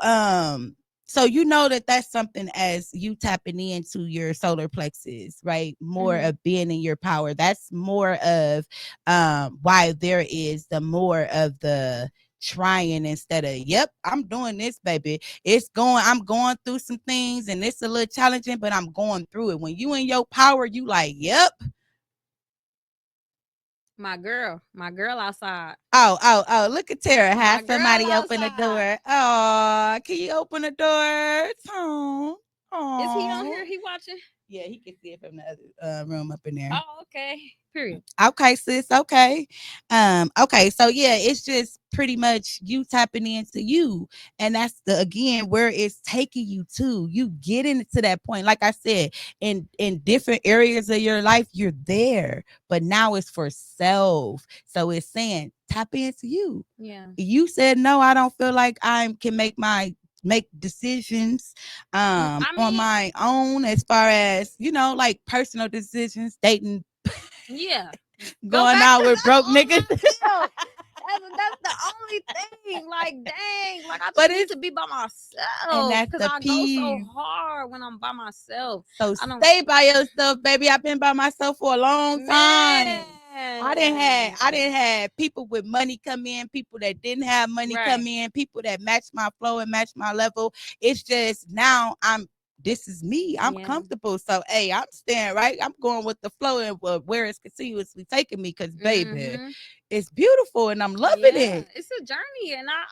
Speaker 1: so you know that that's something as you tapping into your solar plexus, right? More
Speaker 2: Hmm.
Speaker 1: of being in your power. That's more of why there is the more of the trying instead of yep, I'm doing this, baby. I'm going through some things and it's a little challenging, but I'm going through it. When you in your power, you like, yep.
Speaker 2: My girl outside.
Speaker 1: Oh, look at Tara.
Speaker 2: My
Speaker 1: Have
Speaker 2: girl
Speaker 1: somebody open the
Speaker 2: outside.
Speaker 1: door. Oh, can you open the door? Oh,
Speaker 2: Is he on
Speaker 1: oh.
Speaker 2: here? He watching?
Speaker 1: Yeah, he can see it from the other room up in there.
Speaker 2: Oh, okay. Period.
Speaker 1: Okay, sis. Okay. Okay, so yeah, it's just pretty much you tapping into you. And that's the again where it's taking you to. You getting to that point. Like I said, in different areas of your life, you're there. But now it's for self. So it's saying tap into you.
Speaker 2: Yeah.
Speaker 1: You said no, I don't feel like I can make decisions
Speaker 2: I
Speaker 1: on
Speaker 2: mean,
Speaker 1: my own as far as like personal decisions, dating,
Speaker 2: yeah. Go
Speaker 1: going
Speaker 2: back
Speaker 1: out
Speaker 2: to
Speaker 1: with
Speaker 2: that's
Speaker 1: broke
Speaker 2: all
Speaker 1: niggas.
Speaker 2: myself. That's the only thing. Like, dang, like I just
Speaker 1: But
Speaker 2: need
Speaker 1: it's
Speaker 2: to be by
Speaker 1: and
Speaker 2: myself
Speaker 1: that's
Speaker 2: because
Speaker 1: the
Speaker 2: I go so
Speaker 1: peace.
Speaker 2: hard when I'm by myself.
Speaker 1: So
Speaker 2: I don't,
Speaker 1: stay by yourself, baby. I've been by myself for a long time. I didn't have people with money come in, people that didn't have money
Speaker 2: right.
Speaker 1: come in, people that match my flow and match my level. It's just now this is me. I'm
Speaker 2: Yeah.
Speaker 1: comfortable. So hey, I'm staying right. I'm going with the flow and where it's continuously taking me because baby,
Speaker 2: Mm-hmm.
Speaker 1: it's beautiful and I'm loving
Speaker 2: Yeah,
Speaker 1: it.
Speaker 2: it's a journey, and I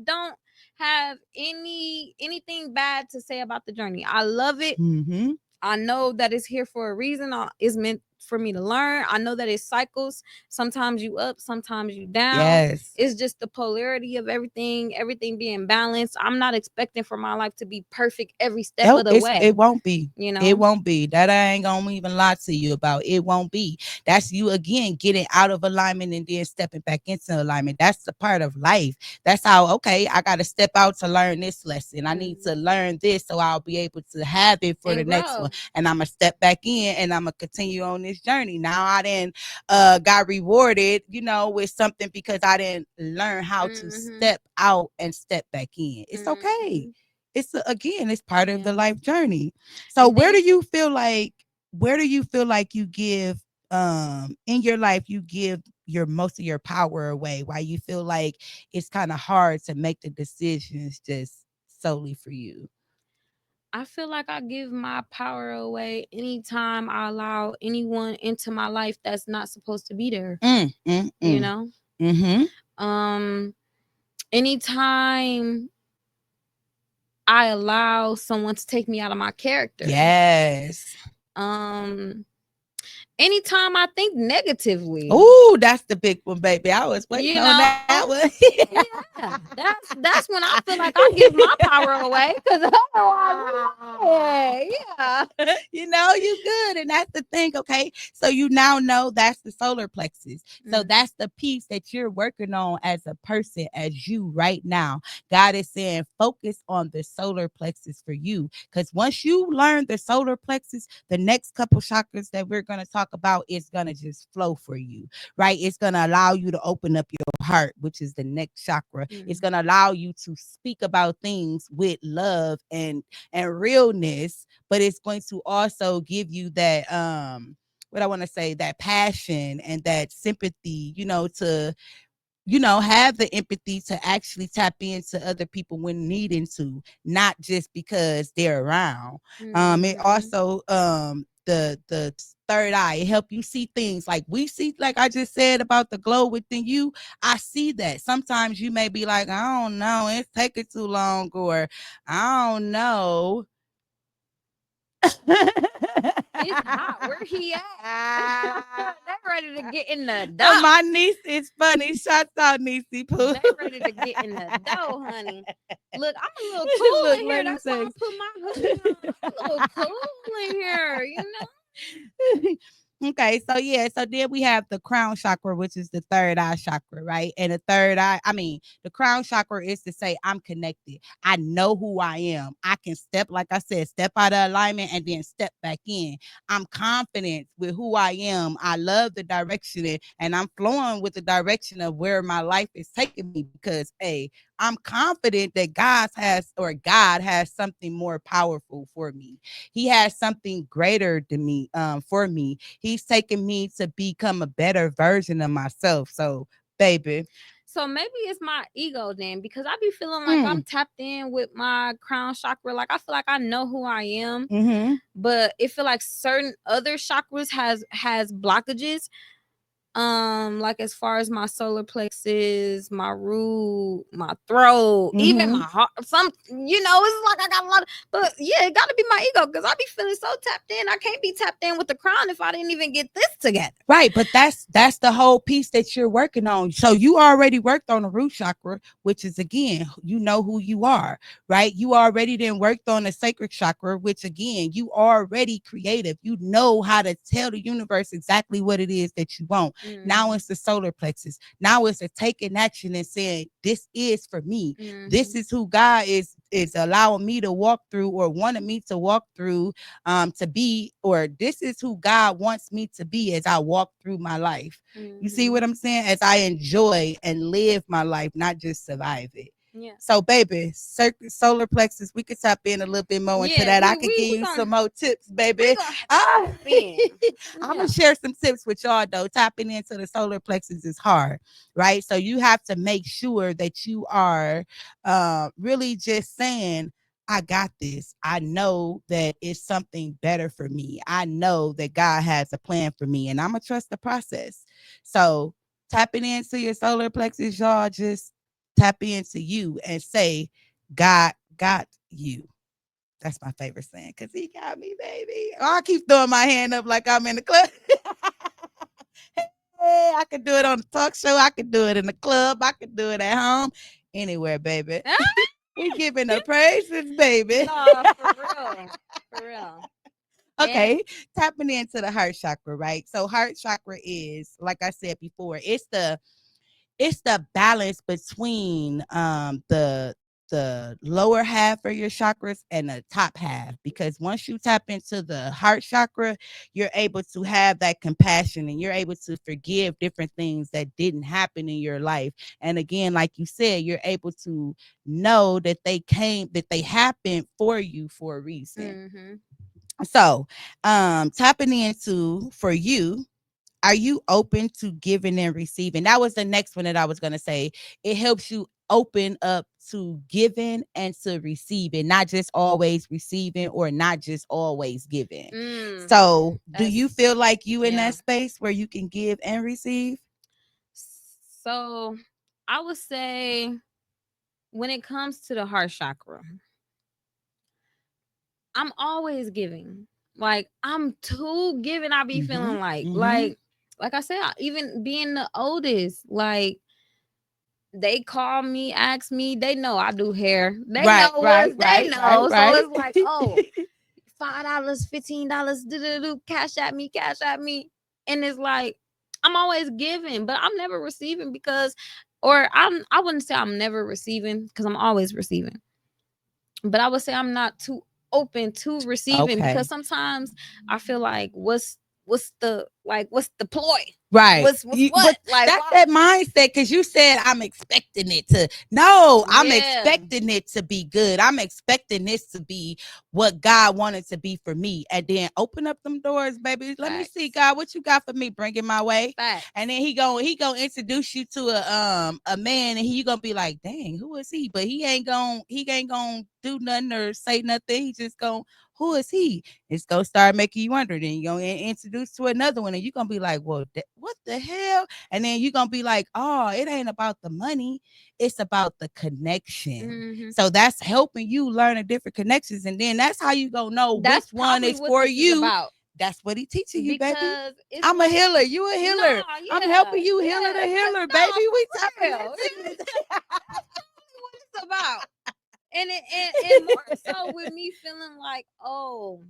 Speaker 2: don't have anything bad to say about the journey. I love it.
Speaker 1: Mm-hmm.
Speaker 2: I know that it's here for a reason. It's meant for me to learn. I know that it cycles. Sometimes you up, sometimes you down.
Speaker 1: Yes.
Speaker 2: It's just the polarity of everything being balanced. I'm not expecting for my life to be perfect every step
Speaker 1: No,
Speaker 2: of the way.
Speaker 1: it won't be.
Speaker 2: You
Speaker 1: It
Speaker 2: know?
Speaker 1: won't be. That I ain't gonna even lie to you about. It won't be. That's you again getting out of alignment and then stepping back into alignment. That's the part of life. That's how okay, I gotta step out to learn this lesson. I need to
Speaker 2: Mhm.
Speaker 1: learn this so I'll be able to have it for the
Speaker 2: And
Speaker 1: next one.
Speaker 2: grow.
Speaker 1: And I'm gonna step back in and I'm gonna continue on this this journey. Now I didn't got rewarded, with something because I didn't learn how to
Speaker 2: Mm-hmm.
Speaker 1: step out and step back in. It's okay.
Speaker 2: Mm-hmm.
Speaker 1: Again, it's part of the
Speaker 2: Yeah.
Speaker 1: life journey. So
Speaker 2: And then
Speaker 1: where do you feel like you give in your life you give your most of your power away? Why you feel like it's kind of hard to make the decisions just solely for you?
Speaker 2: I feel like I give my power away anytime I allow anyone into my life that's not supposed to be there.
Speaker 1: Mm, mm,
Speaker 2: You
Speaker 1: mm.
Speaker 2: know?
Speaker 1: Mm-hmm.
Speaker 2: Um anytime I allow someone to take me out of my character.
Speaker 1: Yes.
Speaker 2: Um anytime I think negatively.
Speaker 1: Oh, that's the big one, baby. I was waiting
Speaker 2: You
Speaker 1: on that
Speaker 2: know?
Speaker 1: one.
Speaker 2: Yeah. That's when I feel like I give my power away because otherwise, yeah.
Speaker 1: You good. And that's the thing. Okay. So you now know that's the solar plexus. So
Speaker 2: Mm.
Speaker 1: that's the piece that you're working on as a person, as you right now. God is saying, focus on the solar plexus for you. Because once you learn the solar plexus, the next couple chakras that we're going to talk about is going to just flow for you, right? It's going to allow you to open up your heart, which is the next chakra. It's
Speaker 2: Mm.
Speaker 1: going to allow you to speak about things with love and realness, but it's going to also give you that what I want to say, that passion and that sympathy, to have the empathy to actually tap into other people when needing to, not just because they're around. It
Speaker 2: Mhm.
Speaker 1: also the third eye, it help you see things like we see, like I just said about the glow within you. I see that sometimes you may be like, I don't know, it's taking too long, or I don't know.
Speaker 2: It's hot. Where he at? They ready to get in the
Speaker 1: Oh,
Speaker 2: dough.
Speaker 1: my niece is funny. Shouts out, Niecey Pooh.
Speaker 2: They ready to get in the dough, honey. Look, I'm a little cool
Speaker 1: Look,
Speaker 2: in here.
Speaker 1: lady
Speaker 2: That's why I
Speaker 1: says.
Speaker 2: put my hoodie on. I'm a little cool in here,
Speaker 1: Okay, so yeah, so then we have the crown chakra, which is the third eye chakra, right? And the third eye, I mean, the crown chakra is to say, I'm connected. I know who I am. I can step, like I said, step out of alignment and then step back in. I'm confident with who I am. I love the direction, and I'm flowing with the direction of where my life is taking me because, hey, I'm confident that God has something more powerful for me. He has something greater than me, for me. He's taking me to become a better version of myself. So, baby.
Speaker 2: So maybe it's my ego then, because I be feeling like I'm
Speaker 1: Mm.
Speaker 2: tapped in with my crown chakra. Like I feel like I know who I am,
Speaker 1: Mm-hmm.
Speaker 2: but it feel like certain other chakras has blockages. Like as far as my solar plexus, my root, my throat, even
Speaker 1: Mm-hmm.
Speaker 2: my heart, it's like I got a lot of, but yeah, it gotta be my ego because I be feeling so tapped in. I can't be tapped in with the crown if I didn't even get this together.
Speaker 1: Right, but that's the whole piece that you're working on. So you already worked on the root chakra, which is again, you know who you are, right? You already then worked on the sacred chakra, which again, you already creative. You know how to tell the universe exactly what it is that you want. Now
Speaker 2: Mm-hmm.
Speaker 1: it's the solar plexus. Now it's a taking action and saying, this is for me. This
Speaker 2: Mm-hmm.
Speaker 1: is who God is allowing me to walk through or wanted me to walk through, to be, or this is who God wants me to be as I walk through my life. You see
Speaker 2: Mm-hmm.
Speaker 1: what I'm saying? As I enjoy and live my life, not just survive it.
Speaker 2: Yeah.
Speaker 1: So, baby, solar plexus, we could tap in a little bit more into
Speaker 2: Yeah,
Speaker 1: that. I
Speaker 2: we
Speaker 1: could
Speaker 2: we
Speaker 1: give
Speaker 2: we
Speaker 1: you
Speaker 2: gonna
Speaker 1: some more tips,
Speaker 2: we
Speaker 1: baby.
Speaker 2: gonna have to
Speaker 1: Ah,
Speaker 2: tap in.
Speaker 1: I'm
Speaker 2: Yeah.
Speaker 1: gonna share some tips with y'all though. Tapping into the solar plexus is hard, right? So you have to make sure that you are really just saying, I got this. I know that it's something better for me. I know that God has a plan for me, and I'm gonna trust the process. So tapping into your solar plexus, y'all, just tap into you and say, God got you. That's my favorite saying because he got me, baby. Oh, I keep throwing my hand up like I'm in the club. Hey, I could do it on the talk show. I could do it in the club. I could do it at home. Anywhere, baby. We giving the praises, baby.
Speaker 2: No, for real. For real. And
Speaker 1: Okay, tapping into the heart chakra, right? So heart chakra is, like I said before, it's the balance between the the lower half of your chakras and the top half, because once you tap into the heart chakra, you're able to have that compassion and you're able to forgive different things that didn't happen in your life. And again, like you said, you're able to know that they happened for you for a reason.
Speaker 2: Mm-hmm.
Speaker 1: So tapping into for you, are you open to giving and receiving? That was the next one that I was going to say. It helps you open up to giving and to receiving, not just always receiving or not just always giving. So do you
Speaker 2: That's
Speaker 1: feel like you in
Speaker 2: yeah.
Speaker 1: that space where you can give and receive?
Speaker 2: So I would say when it comes to the heart chakra, I'm always giving. Like I'm too giving. I be
Speaker 1: Mm-hmm.
Speaker 2: feeling like
Speaker 1: Mm-hmm.
Speaker 2: like I said, even being the oldest, like they call me, ask me. They know I do hair. They
Speaker 1: Right,
Speaker 2: know
Speaker 1: right,
Speaker 2: what they
Speaker 1: right, right,
Speaker 2: know. So
Speaker 1: right.
Speaker 2: it's like, oh, $5, $15, cash at me, cash at me. And it's like I'm always giving, but I'm never receiving because or I wouldn't say I'm never receiving because I'm always receiving. But I would say I'm not too open to receiving
Speaker 1: Okay.
Speaker 2: because sometimes I feel like what's the ploy?
Speaker 1: Right.
Speaker 2: What's
Speaker 1: You,
Speaker 2: what?
Speaker 1: but
Speaker 2: Like
Speaker 1: that's
Speaker 2: why?
Speaker 1: that mindset, because you said I'm expecting it to. No, I'm
Speaker 2: Yeah,
Speaker 1: expecting it to be good. I'm expecting this to be what God wanted to be for me. And then open up them doors, baby. Let me see,
Speaker 2: facts.
Speaker 1: God, what you got for me. Bring it my way. And
Speaker 2: Facts.
Speaker 1: then he gonna introduce you to a man, and you gonna be like, dang, who is he? But he ain't gonna do nothing or say nothing. He just gonna, who is he? It's gonna start making you wonder. Then you're gonna introduce to another one, and you're gonna be like, well, what the hell? And then you're gonna be like, oh, it ain't about the money, it's about the connection.
Speaker 2: Hmm.
Speaker 1: So that's helping you learn the different connections, and then that's how you gonna know which
Speaker 2: That's
Speaker 1: one
Speaker 2: probably
Speaker 1: is
Speaker 2: what
Speaker 1: for
Speaker 2: this is
Speaker 1: you.
Speaker 2: about
Speaker 1: That's what he teaching you, baby.
Speaker 2: because it's
Speaker 1: I'm a
Speaker 2: like
Speaker 1: healer. You a
Speaker 2: no,
Speaker 1: healer. I'm
Speaker 2: yeah,
Speaker 1: helping you healer
Speaker 2: yeah,
Speaker 1: the healer,
Speaker 2: no,
Speaker 1: baby. We
Speaker 2: for
Speaker 1: tapping
Speaker 2: real.
Speaker 1: into this.
Speaker 2: That's what it's about. And more so with me feeling like, oh,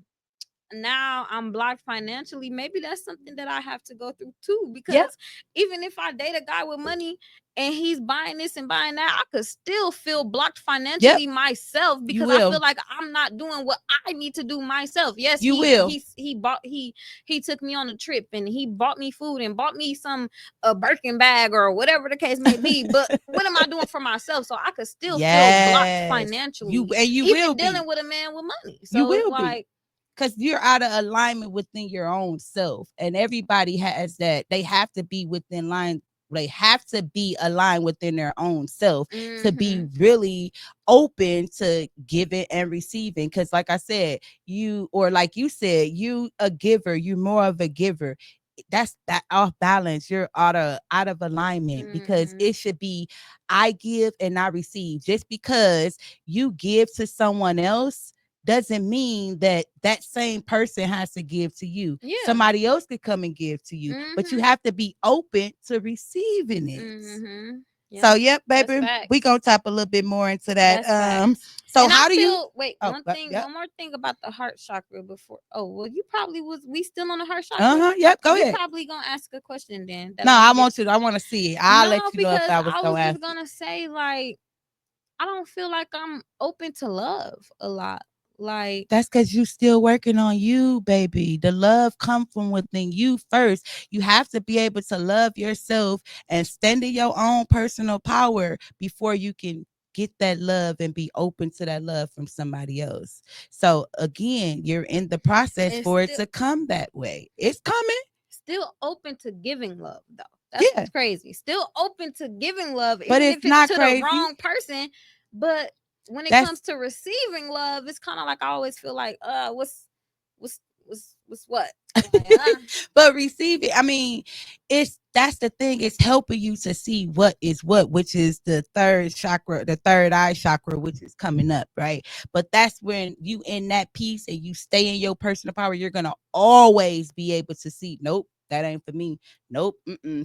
Speaker 2: now I'm blocked financially. Maybe that's something that I have to go through too.
Speaker 1: Yep.
Speaker 2: Because even if I date a guy with money and he's buying this and buying that, I could still feel blocked
Speaker 1: Yep.
Speaker 2: financially myself
Speaker 1: You
Speaker 2: because I feel
Speaker 1: will.
Speaker 2: like I'm not doing what I need to do myself. Yes,
Speaker 1: You will.
Speaker 2: he took me on a trip and he bought me food and bought me some a Birkin bag or whatever the case may be. But what am I doing for myself? So I could still feel blocked
Speaker 1: Yes. You
Speaker 2: financially,
Speaker 1: and you will
Speaker 2: even
Speaker 1: be.
Speaker 2: dealing with a man with money.
Speaker 1: You
Speaker 2: So it's
Speaker 1: will be.
Speaker 2: like,
Speaker 1: Because you're out of alignment within your own self. And everybody has that. They have to be within line. They have to be aligned within their own self to be
Speaker 2: mm-hmm.
Speaker 1: really open to giving and receiving. Because, like I said, you, or like you said, you a giver, you're more of a giver. That's that off balance. You're out of alignment, because
Speaker 2: Mm-hmm.
Speaker 1: it should be I give and I receive. Just because you give to someone else doesn't mean that that same person has to give to you.
Speaker 2: Yeah.
Speaker 1: Somebody else could come and give to you, but you
Speaker 2: Mm-hmm.
Speaker 1: have to be open to receiving it.
Speaker 2: Mm-hmm.
Speaker 1: So,
Speaker 2: Yep.
Speaker 1: yep,
Speaker 2: That's
Speaker 1: baby, we
Speaker 2: facts.
Speaker 1: gonna tap a little bit more into that.
Speaker 2: That's facts.
Speaker 1: So
Speaker 2: And I
Speaker 1: how do you?
Speaker 2: feel wait,
Speaker 1: Oh, yep.
Speaker 2: one more thing about the heart chakra before. Oh, well, you probably was we still on the heart chakra?
Speaker 1: Yep. Go
Speaker 2: You
Speaker 1: ahead.
Speaker 2: probably gonna ask a question then that
Speaker 1: No,
Speaker 2: I'm
Speaker 1: I
Speaker 2: gonna get
Speaker 1: want you. I want to see it. I'll
Speaker 2: no,
Speaker 1: let you know if
Speaker 2: because
Speaker 1: I was
Speaker 2: I
Speaker 1: gonna
Speaker 2: was just
Speaker 1: ask it.
Speaker 2: gonna say like I don't feel like I'm open to love a lot. Like
Speaker 1: That's because you still working on you, baby. The love come from within you first. You have to be able to love yourself and stand in your own personal power before you can get that love and be open to that love from somebody else. So again, you're in the process
Speaker 2: and
Speaker 1: for it
Speaker 2: still
Speaker 1: to come that way. It's coming.
Speaker 2: still open to giving love though. That's
Speaker 1: Yeah.
Speaker 2: what's crazy. Still open to giving love
Speaker 1: But
Speaker 2: even
Speaker 1: it's
Speaker 2: if it's
Speaker 1: not
Speaker 2: to the
Speaker 1: crazy.
Speaker 2: wrong person. But when it
Speaker 1: That's
Speaker 2: comes to receiving love, it's kind of like I always feel like what's what? Like,
Speaker 1: but receive it. I mean, that's the thing. It's helping you to see what is what, which is the third chakra, the third eye chakra, which is coming up, right? But that's when you in that piece and you stay in your personal power, you're gonna always be able to see, nope, that ain't for me. Nope,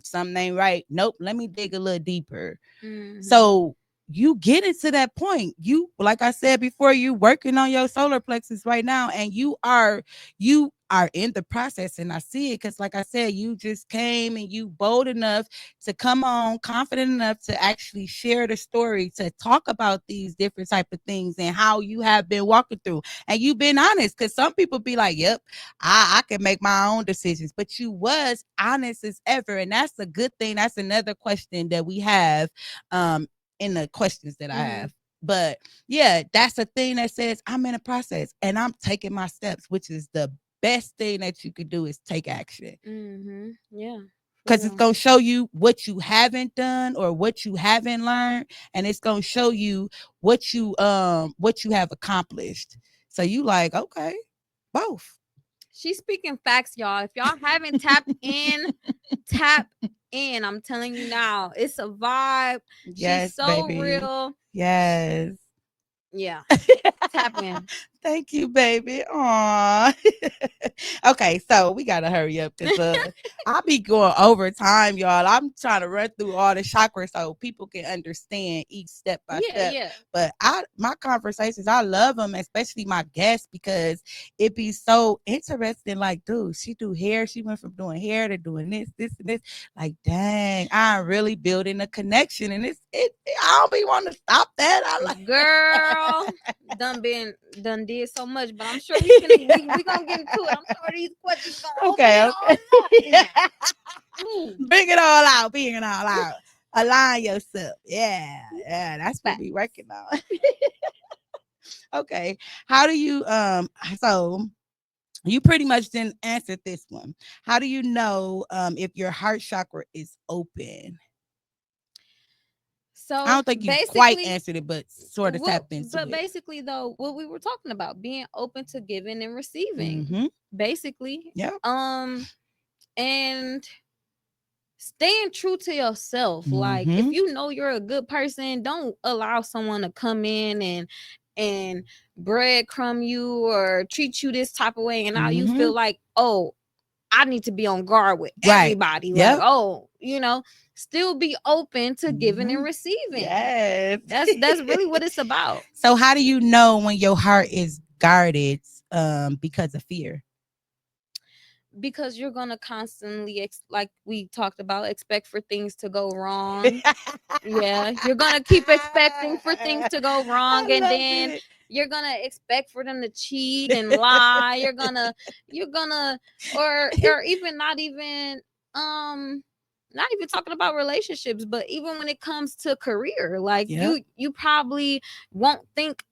Speaker 1: something ain't right. Nope, let me dig a little deeper.
Speaker 2: mm-hmm.
Speaker 1: So you get into that point. You, like I said before, you working on your solar plexus right now, and you are in the process, and I see it because, like I said, you just came and you bold enough to come on, confident enough to actually share the story, to talk about these different type of things and how you have been walking through, and you've been honest. Because some people be like, "Yep, I can make my own decisions," but you was honest as ever, and that's a good thing. That's another question that we have in the questions that I have. But yeah, that's a thing that says I'm in a process and I'm taking my steps, which is the best thing that you could do is take action.
Speaker 2: Yeah, for
Speaker 1: Because it's
Speaker 2: real.
Speaker 1: going to show you what you haven't done or what you haven't learned, and it's going to show you what you have accomplished. So you like, okay, both.
Speaker 2: She's speaking facts, y'all. If y'all haven't tapped in, tap in. I'm telling you now, it's a vibe. She's
Speaker 1: Yes,
Speaker 2: so
Speaker 1: baby.
Speaker 2: real.
Speaker 1: Yes.
Speaker 2: Yeah, tap in.
Speaker 1: Thank you, baby. Aw. Okay, so we gotta hurry up because I'll be going over time, y'all. I'm trying to run through all the chakras so people can understand each step by
Speaker 2: Yeah,
Speaker 1: step.
Speaker 2: yeah.
Speaker 1: But my conversations, I love them, especially my guests, because it be so interesting. Like, dude, she do hair. She went from doing hair to doing this, and this. Like, dang, I'm really building a connection, and I don't be want to stop that. I
Speaker 2: Girl,
Speaker 1: like.
Speaker 2: done did so much, but I'm sure we gonna get into it. I'm sure these questions gonna open
Speaker 1: Okay,
Speaker 2: it
Speaker 1: okay.
Speaker 2: all up. Mm,
Speaker 1: Bring it all out. Bring it all out. Align yourself. Yeah, yeah. That's what we
Speaker 2: facts.
Speaker 1: working on. Okay. How do you so you pretty much didn't answer this one. How do you know if your heart chakra is open? I
Speaker 2: So
Speaker 1: don't think you quite
Speaker 2: basically,
Speaker 1: answered it, but sort of tapped into
Speaker 2: but
Speaker 1: it.
Speaker 2: basically though, what we were talking about, being open to giving and receiving,
Speaker 1: Mm-hmm.
Speaker 2: basically.
Speaker 1: Yep.
Speaker 2: And staying true to yourself. Like, if
Speaker 1: Mm-hmm.
Speaker 2: you know you're a good person, don't allow someone to come in and breadcrumb you or treat you this type of way, and now you
Speaker 1: Mm-hmm.
Speaker 2: feel like, oh, I need to be on guard with
Speaker 1: Right.
Speaker 2: everybody. Like,
Speaker 1: Yep.
Speaker 2: oh, still be open to giving
Speaker 1: Mm-hmm.
Speaker 2: and receiving.
Speaker 1: Yes.
Speaker 2: That's really what it's about.
Speaker 1: So how do you know when your heart is guarded because of fear?
Speaker 2: Because you're gonna constantly like we talked about, expect for things to go wrong. Yeah, you're gonna keep expecting for things to go wrong,
Speaker 1: I
Speaker 2: and
Speaker 1: love
Speaker 2: then
Speaker 1: it.
Speaker 2: you're gonna expect for them to cheat and lie. You're gonna or even not even talking about relationships, but even when it comes to career, like
Speaker 1: Yep.
Speaker 2: you probably won't think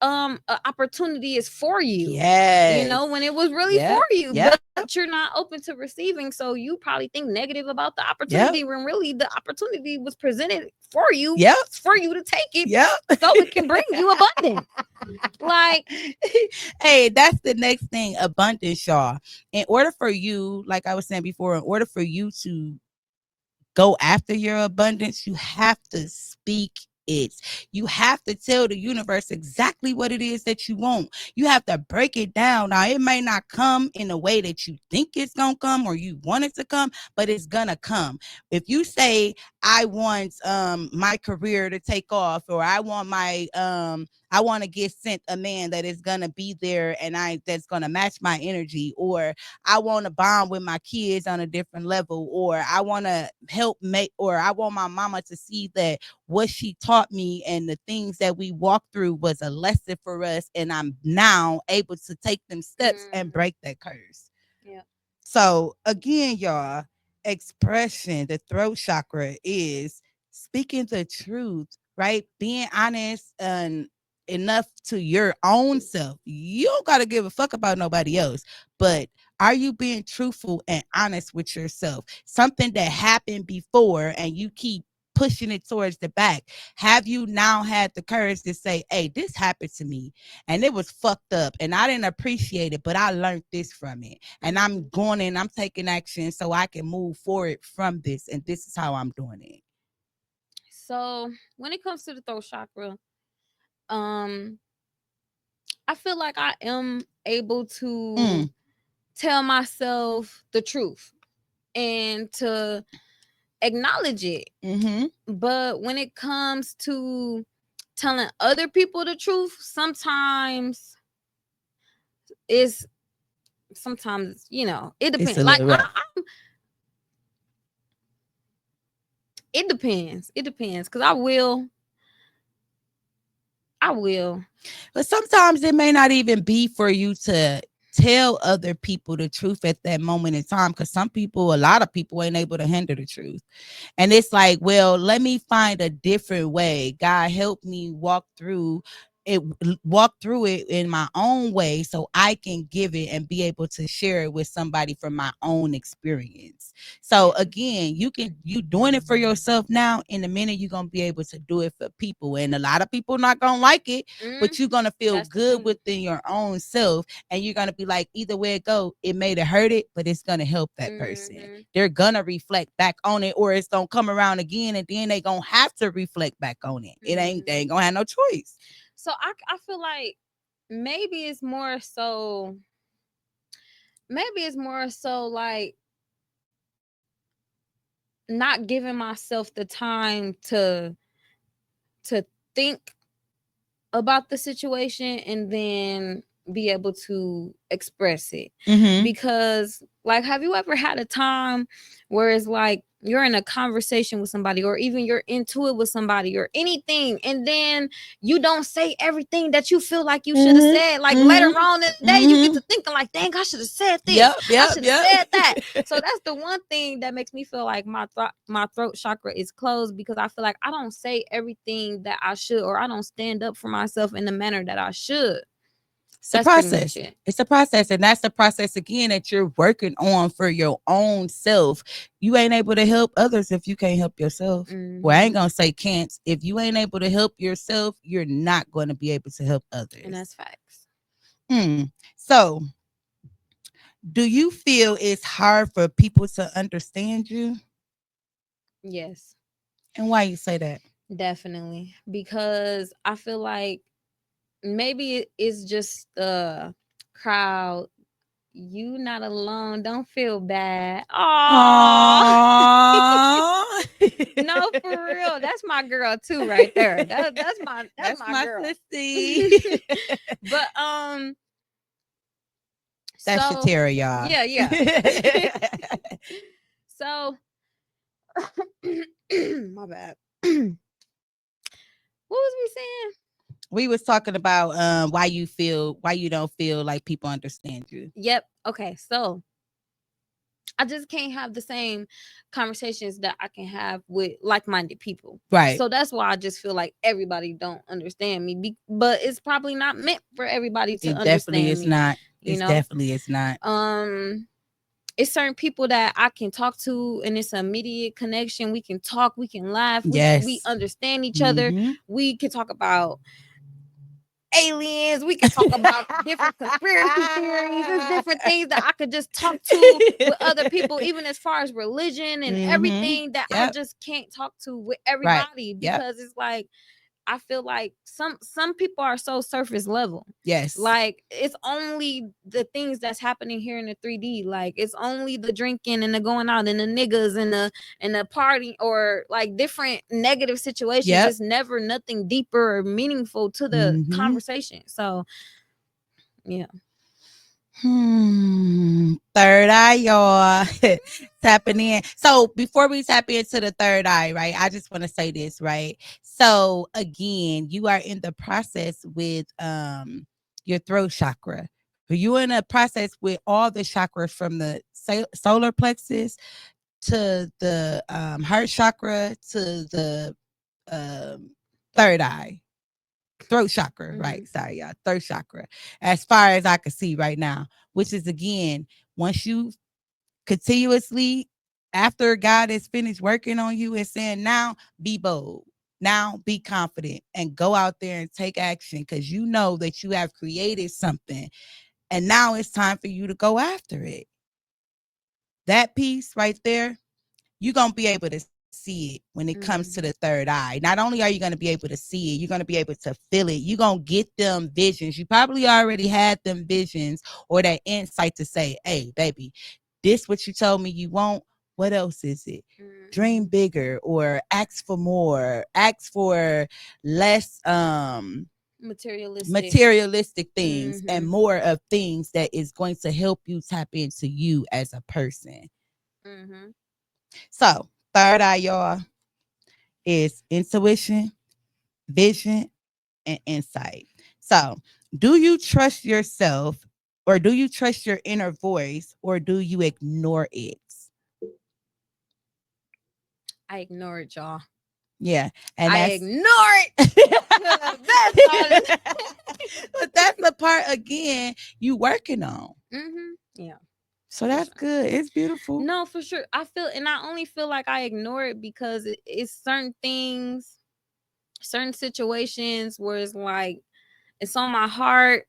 Speaker 2: a opportunity is for you,
Speaker 1: Yes.
Speaker 2: when it was really for
Speaker 1: Yep.
Speaker 2: you,
Speaker 1: Yep.
Speaker 2: but you're not open to receiving, so you probably think negative about the
Speaker 1: Yep.
Speaker 2: opportunity when really the opportunity was presented for you.
Speaker 1: Yep.
Speaker 2: It's for you to take it
Speaker 1: Yep.
Speaker 2: so it can bring you abundance. Like,
Speaker 1: Hey, that's the next thing, abundance, y'all. In order for you, like I was saying before, in order for you to go after your abundance, you have to speak it. You have to tell the universe exactly what it is that you want. You have to break it down. Now, it may not come in a way that you think it's going to come or you want it to come, but it's going to come. If you say, I want my career to take off, or I want to get sent a man that is going to be there and that's going to match my energy, or I want to bond with my kids on a different level, or I want to help make, or I want my mama to see that what she taught me and the things that we walked through was a lesson for us. And I'm now able to take them steps and break that curse.
Speaker 2: yeah.
Speaker 1: So again, y'all, expression, the throat chakra is speaking the truth, right? Being honest and enough to your own self. You don't got to give a fuck about nobody else, but are you being truthful and honest with yourself? Something that happened before and you keep pushing it towards the back. Have you now had the courage to say, hey, this happened to me and it was fucked up and I didn't appreciate it, but I learned this from it. And I'm going and I'm taking action so I can move forward from this. And this is how I'm doing it.
Speaker 2: So when it comes to the throat chakra, um, I feel like I am able to
Speaker 1: Mm.
Speaker 2: tell myself the truth and to acknowledge it. But when it comes to telling other people the truth, it's sometimes, it
Speaker 1: It's
Speaker 2: depends.
Speaker 1: a
Speaker 2: Like
Speaker 1: little rough.
Speaker 2: it depends. It depends. Cause I will.
Speaker 1: But sometimes it may not even be for you to tell other people the truth at that moment in time, because a lot of people ain't able to handle the truth. And it's like, well, let me find a different way. God help me walk through it in my own way so I can give it and be able to share it with somebody from my own experience. So again, you doing it for yourself now. In a minute, you're gonna be able to do it for people. And a lot of people not gonna like it, but you're gonna feel
Speaker 2: That's the
Speaker 1: good
Speaker 2: thing.
Speaker 1: within your own self. And you're gonna be like, either way it go, it may have hurt it, but it's gonna help that person. They're gonna reflect back on it, or it's gonna come around again, and then they gonna have to reflect back on it. They ain't gonna have no choice.
Speaker 2: So I feel like maybe it's more so like not giving myself the time to think about the situation and then be able to express it. Because, like, have you ever had a time where it's like you're in a conversation with somebody, or even you're into it with somebody or anything, and then you don't say everything that you feel like you should have said? Like, later on in the day, you get to thinking like, dang, I should have said this. I should have said that. So that's the one thing that makes me feel like my throat chakra is closed, because I feel like I don't say everything that I should, or I don't stand up for myself in the manner that I should.
Speaker 1: It's a process. It's a process. And that's the process, again, that you're working on for your own self. You ain't able to help others if you can't help yourself. Well, I ain't going to say can't. If you ain't able to help yourself, you're not going to be able to help others.
Speaker 2: And that's facts.
Speaker 1: So, do you feel it's hard for people to understand you?
Speaker 2: Yes.
Speaker 1: And why you say that?
Speaker 2: Definitely. Because I feel like maybe it's just the crowd. You not alone. Don't feel bad. Aww. No, for real. That's my girl too, right there. That's my girl.
Speaker 1: Sissy.
Speaker 2: But
Speaker 1: that's Shatera, y'all.
Speaker 2: Yeah. So my bad. What was we saying?
Speaker 1: We was talking about why you don't feel like people understand you.
Speaker 2: Yep. Okay. So I just can't have the same conversations that I can have with like-minded people.
Speaker 1: Right.
Speaker 2: So that's why I just feel like everybody don't understand me. But it's probably not meant for everybody to understand
Speaker 1: definitely is
Speaker 2: me.
Speaker 1: not. It definitely is not.
Speaker 2: It's certain people that I can talk to, and it's an immediate connection. We can talk, we can laugh, we understand each other. We can talk about aliens, we can talk about different conspiracy theories. There's different things that I could just talk to with other people, even as far as religion and everything, that I just can't talk to with everybody. Because it's like, I feel like some people are so surface level.
Speaker 1: Yes.
Speaker 2: Like, it's only the things that's happening here in the 3D. Like, it's only the drinking and the going out and the niggas and the party, or like different negative situations. It's never nothing deeper or meaningful to the conversation. So yeah.
Speaker 1: Third eye, y'all. Tapping in. So before we tap into the third eye, right, I just want to say this, right? So again, you are in the process with your throat chakra. You're in a process with all the chakras, from the solar plexus to the heart chakra to the third eye. Throat chakra, right? Sorry, y'all. Throat chakra. As far as I can see right now, which is, again, once you continuously, after God is finished working on you and saying, now be bold, now be confident, and go out there and take action, because you know that you have created something, and now it's time for you to go after it. That piece right there, you're going to be able to see it when it comes to the third eye. Not only are you going to be able to see it, you're going to be able to feel it. You're going to get them visions. You probably already had them visions or that insight to say, hey, baby, this what you told me you want. What else is it? Dream
Speaker 2: Mhm.
Speaker 1: bigger, or ask for more, ask for less
Speaker 2: Materialistic.
Speaker 1: materialistic things and
Speaker 2: Mhm.
Speaker 1: more of things that is going to help you tap into you as a person.
Speaker 2: Mhm.
Speaker 1: So, third eye, y'all, is intuition, vision, and insight. So, do you trust yourself, or do you trust your inner voice, or do you ignore it?
Speaker 2: I ignore it, y'all.
Speaker 1: Yeah. And
Speaker 2: I
Speaker 1: that's
Speaker 2: ignore it to the best of it.
Speaker 1: but that's the part again you working on.
Speaker 2: Yeah,
Speaker 1: So
Speaker 2: for
Speaker 1: that's
Speaker 2: sure.
Speaker 1: good. It's beautiful.
Speaker 2: No, for sure. I feel, and I only feel like I ignore it because it's certain things, certain situations where it's like it's on my heart,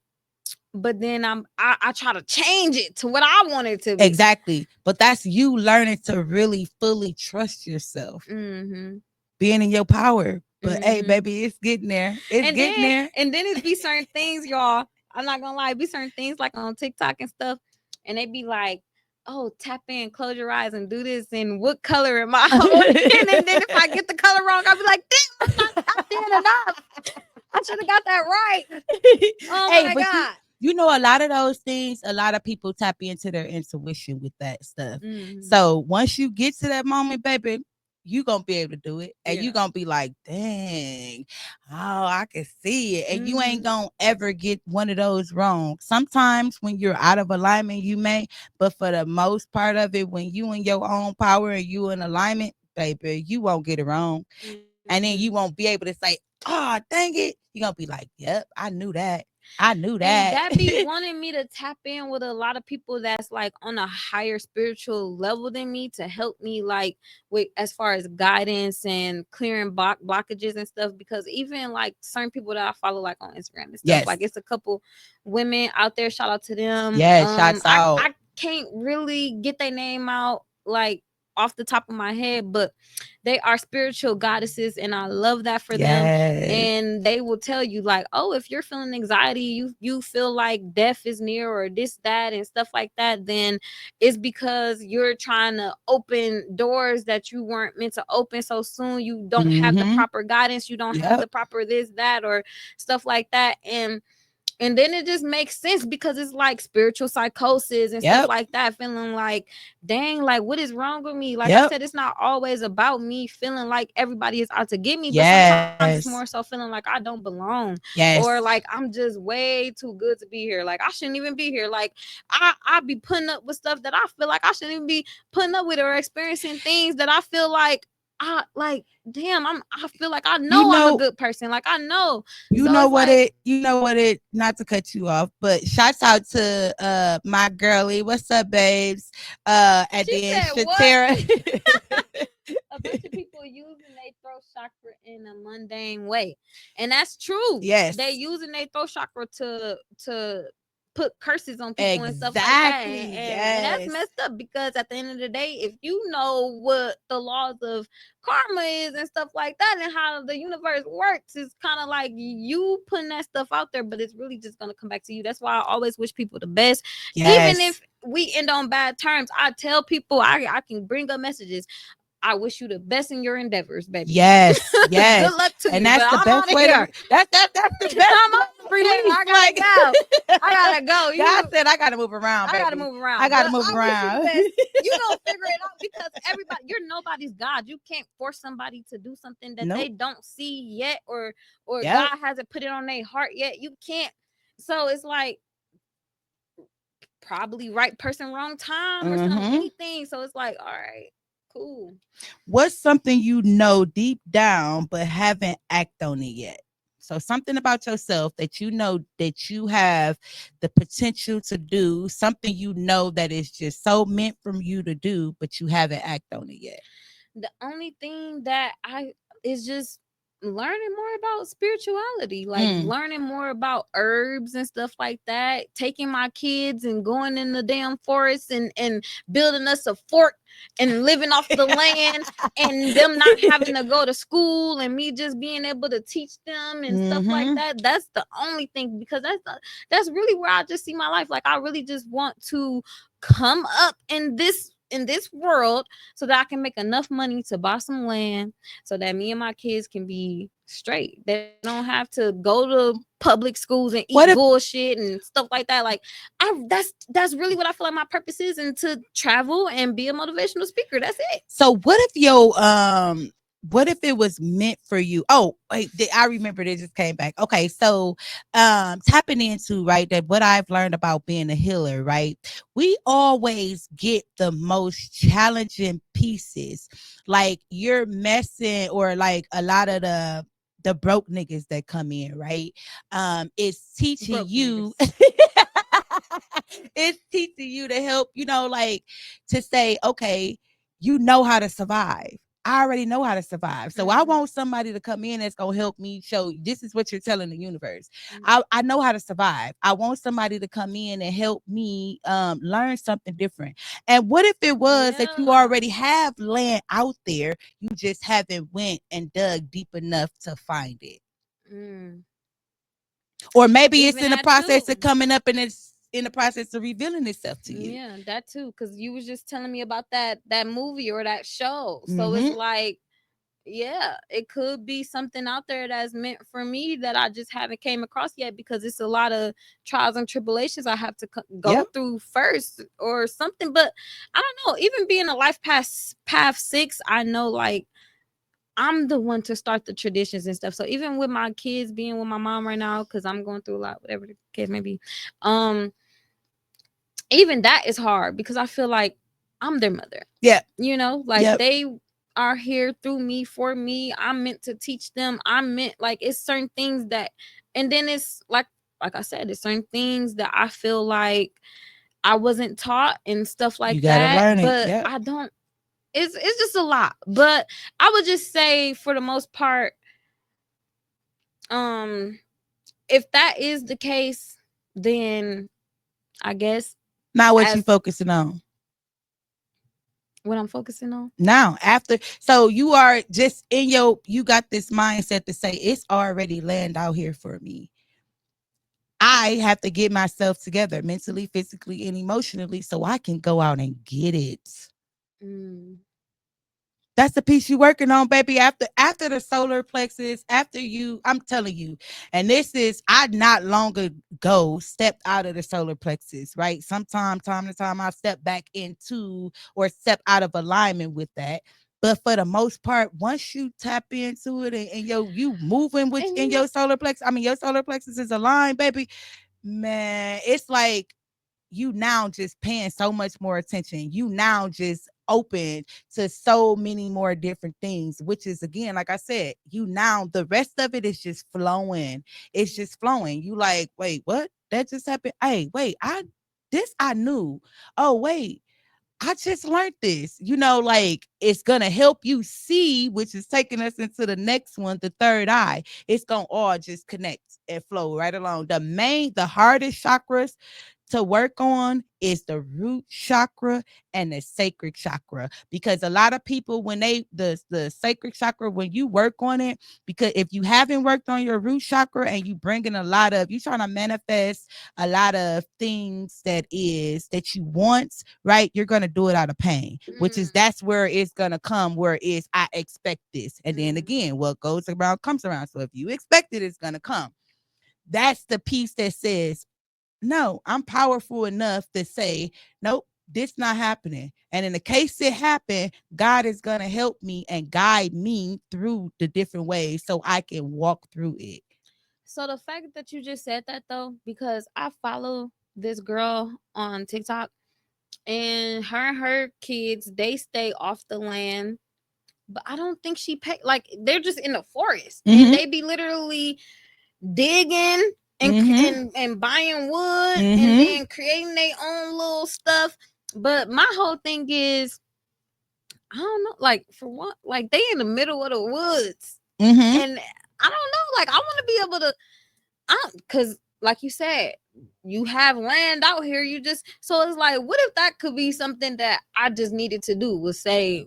Speaker 2: but then I try to change it to what I want it to be.
Speaker 1: Exactly. But that's you learning to really fully trust yourself,
Speaker 2: Mm-hmm.
Speaker 1: being in your power. But hey,
Speaker 2: Mm-hmm.
Speaker 1: baby, it's getting there. It's
Speaker 2: And
Speaker 1: getting
Speaker 2: then
Speaker 1: there.
Speaker 2: and then it be certain things, y'all. I'm not gonna lie, it be certain things like on TikTok and stuff, and they be like, "Oh, tap in, close your eyes, and do this." And what color am I holding? And then if I get the color wrong, I'll be like, "Damn, I'm not tapped in enough. I should have got that right." Oh
Speaker 1: Hey,
Speaker 2: my
Speaker 1: but
Speaker 2: god.
Speaker 1: you know a lot of those things, a lot of people tap into their intuition with that stuff.
Speaker 2: Mm-hmm.
Speaker 1: So once you get to that moment, baby, you gonna be able to do it, and you
Speaker 2: Yeah.
Speaker 1: gonna be like, dang, oh, I can see it. And you ain't
Speaker 2: Mm-hmm.
Speaker 1: gonna ever get one of those wrong. Sometimes when you're out of alignment, you may, but for the most part of it, when you in your own power and you in alignment, baby, you won't get it wrong. And then
Speaker 2: Mm-hmm.
Speaker 1: you won't be able to say, oh, dang it. You're gonna be like, yep, I knew that. I knew
Speaker 2: And
Speaker 1: that.
Speaker 2: that be wanting me to tap in with a lot of people that's like on a higher spiritual level than me to help me like with as far as guidance and clearing blockages and stuff, because even like certain people that I follow like on Instagram and stuff,
Speaker 1: Yes.
Speaker 2: like it's a couple women out there, shout out to them.
Speaker 1: Yes. Shots out.
Speaker 2: I can't really get their name out like off the top of my head, but they are spiritual goddesses and I love that for them.
Speaker 1: Yes.
Speaker 2: And they will tell you like, oh, if you're feeling anxiety, you feel like death is near or this that and stuff like that, then it's because you're trying to open doors that you weren't meant to open so soon. You don't have the
Speaker 1: Mm-hmm.
Speaker 2: proper guidance, you don't have
Speaker 1: Yep.
Speaker 2: the proper this that or stuff like that. And then it just makes sense because it's like spiritual psychosis and stuff
Speaker 1: Yep.
Speaker 2: like that, feeling like, dang, like what is wrong with me? Like I
Speaker 1: Yep.
Speaker 2: said, it's not always about me feeling like everybody is out to get me, but sometimes it's more
Speaker 1: Yes.
Speaker 2: so feeling like I don't belong, or
Speaker 1: Yes.
Speaker 2: like I'm just way too good to be here. Like I shouldn't even be here. Like I be putting up with stuff that I feel like I shouldn't even be putting up with, or experiencing things that I feel like I like, damn, I feel like I
Speaker 1: You
Speaker 2: know I'm a
Speaker 1: know,
Speaker 2: good person. Like I know.
Speaker 1: you
Speaker 2: So
Speaker 1: know
Speaker 2: it's
Speaker 1: what
Speaker 2: like,
Speaker 1: it, you know what it, not to cut you off, but shouts out to my girly. What's up, babes? And
Speaker 2: she
Speaker 1: then
Speaker 2: said what?
Speaker 1: Shatera.
Speaker 2: A bunch of people using their throat chakra in a mundane way, and that's true. They
Speaker 1: Yes.
Speaker 2: using their throat chakra to put curses on people and stuff like that,
Speaker 1: Exactly.
Speaker 2: and that's
Speaker 1: Yes.
Speaker 2: messed up, because at the end of the day, if you know what the laws of karma is and stuff like that and how the universe works, it's kind of like you putting that stuff out there, but it's really just going to come back to you. That's why I always wish people the best, even
Speaker 1: Yes.
Speaker 2: if we end on bad terms. I tell people, I can bring up messages, I wish you the best in your endeavors, baby.
Speaker 1: Yes,
Speaker 2: Good
Speaker 1: yes,
Speaker 2: luck to
Speaker 1: and
Speaker 2: you.
Speaker 1: that's
Speaker 2: But
Speaker 1: the
Speaker 2: I'm
Speaker 1: best
Speaker 2: out of
Speaker 1: way to.
Speaker 2: here.
Speaker 1: That's the best
Speaker 2: I'm
Speaker 1: way
Speaker 2: out
Speaker 1: to
Speaker 2: of here.
Speaker 1: release.
Speaker 2: I gotta
Speaker 1: Like
Speaker 2: go. I gotta go.
Speaker 1: God
Speaker 2: You
Speaker 1: said, I gotta move around,
Speaker 2: I gotta
Speaker 1: baby.
Speaker 2: move around.
Speaker 1: I
Speaker 2: But
Speaker 1: gotta move
Speaker 2: I wish you the
Speaker 1: around.
Speaker 2: best. You gonna figure it out, because everybody, you're nobody's God. You can't force somebody to do something that they
Speaker 1: Nope.
Speaker 2: don't see yet, or
Speaker 1: Yep.
Speaker 2: God hasn't put it on their heart yet. You can't. So it's like probably right person, wrong time, or some
Speaker 1: Mm-hmm.
Speaker 2: anything. So it's like, all right, cool.
Speaker 1: What's something you know deep down but haven't acted on it yet? So something about yourself that you know that you have the potential to do, something you know that is just so meant from you to do, but you haven't acted on it yet.
Speaker 2: The only thing that I is just learning more about spirituality, like
Speaker 1: Mm.
Speaker 2: learning more about herbs and stuff like that, taking my kids and going in the damn forest and building us a fort and living off the land, and them not having to go to school and me just being able to teach them and stuff like
Speaker 1: Mm-hmm.
Speaker 2: that. That's the only thing, because that's really where I just see my life. Like I really just want to come up in this in this world so that I can make enough money to buy some land so that me and my kids can be straight. They don't have to go to public schools and eat
Speaker 1: What if
Speaker 2: bullshit and stuff like that. Like that's really what I feel like my purpose is, and to travel and be a motivational speaker. That's it.
Speaker 1: So what if it was meant for you? Oh, wait, I remember it just came back. Okay, so tapping into, right, that what I've learned about being a healer, right? We always get the most challenging pieces. Like you're messing, or like a lot of the broke niggas that come in, right? It's teaching
Speaker 2: Broke
Speaker 1: you
Speaker 2: niggas.
Speaker 1: it's teaching you to help, like to say, okay, you know how to survive. I already know how to survive. So I
Speaker 2: Mhm.
Speaker 1: want somebody to come in that's going to help me show this is what you're telling the universe.
Speaker 2: Mhm.
Speaker 1: I know how to survive. I want somebody to come in and help me learn something different. And what if it was that you
Speaker 2: Yeah.
Speaker 1: already have land out there, you just haven't went and dug deep enough to find it?
Speaker 2: Mm.
Speaker 1: Or maybe it's
Speaker 2: Even
Speaker 1: in the
Speaker 2: that
Speaker 1: process
Speaker 2: too.
Speaker 1: of coming up and it's in the process of revealing itself to you.
Speaker 2: Yeah, that too. Cause you was just telling me about that movie or that show. So it's
Speaker 1: Mm-hmm.
Speaker 2: like, yeah, it could be something out there that's meant for me that I just haven't came across yet, because it's a lot of trials and tribulations I have to go
Speaker 1: Yep.
Speaker 2: through first or something. But I don't know. Even being a life path 6, I know like I'm the one to start the traditions and stuff. So even with my kids being with my mom right now, because I'm going through a lot, whatever the case may be, um, even that is hard because I feel like I'm their mother.
Speaker 1: Yep.
Speaker 2: Like
Speaker 1: Yep.
Speaker 2: they are here through me, for me. I'm meant to teach them. I'm meant, like, it's certain things that, and then it's like I said, it's certain things that I feel like I wasn't taught and stuff
Speaker 1: You
Speaker 2: like
Speaker 1: got to
Speaker 2: that.
Speaker 1: learn it.
Speaker 2: But
Speaker 1: Yep.
Speaker 2: I don't. It's just a lot. But I would just say for the most part, um, if that is the case, then I guess
Speaker 1: Now what you
Speaker 2: as
Speaker 1: focusing on?
Speaker 2: what I'm focusing on.
Speaker 1: Now, after, so you are just in you got this mindset to say it's already land out here for me. I have to get myself together mentally, physically, and emotionally so I can go out and get it.
Speaker 2: Mm.
Speaker 1: That's the piece you working on, baby. After the solar plexus, after you, I'm telling you, and this is I not long ago stepped out of the solar plexus, right? Sometime, time to time, I step back into or step out of alignment with that. But for the most part, once you tap into it and you moving with
Speaker 2: And
Speaker 1: in your solar plexus, I mean your solar plexus is aligned, baby. Man, it's like you now just paying so much more attention. You now just open to so many more different things, which is again, like I said, you now the rest of it is just flowing. It's just flowing. You like, wait, what? That just happened. Hey, wait, I knew. Oh, wait. I just learned this, like it's going to help you see, which is taking us into the next one, the third eye. It's going to all just connect and flow right along. The hardest chakras to work on is the root chakra and the sacred chakra, because a lot of people, when the sacred chakra, when you work on it, because if you haven't worked on your root chakra and you bringing you trying to manifest a lot of things that you want, right? You're gonna do it out of pain, which is
Speaker 2: mm,
Speaker 1: that's where it's gonna come, where it's I expect this. And then
Speaker 2: mm.
Speaker 1: again, what goes around comes around. So if you expect it, it's gonna come. That's the piece that says, no, I'm powerful enough to say, nope, this not happening. And in the case it happened, God is gonna help me and guide me through the different ways so I can walk through it.
Speaker 2: So the fact that you just said that though, because I follow this girl on TikTok, and her kids, they stay off the land, but I don't think she pay, like they're just in the forest and
Speaker 1: Mm-hmm.
Speaker 2: they be literally digging and
Speaker 1: Mm-hmm.
Speaker 2: and buying wood and
Speaker 1: Mm-hmm.
Speaker 2: then creating their own little stuff. But my whole thing is, I don't know, like for what, like they in the middle of the woods,
Speaker 1: Mm-hmm.
Speaker 2: and I don't know, like I want to be able to, because like you said, you have land out here. You just, so it's like, what if that could be something that I just needed to do? Was say,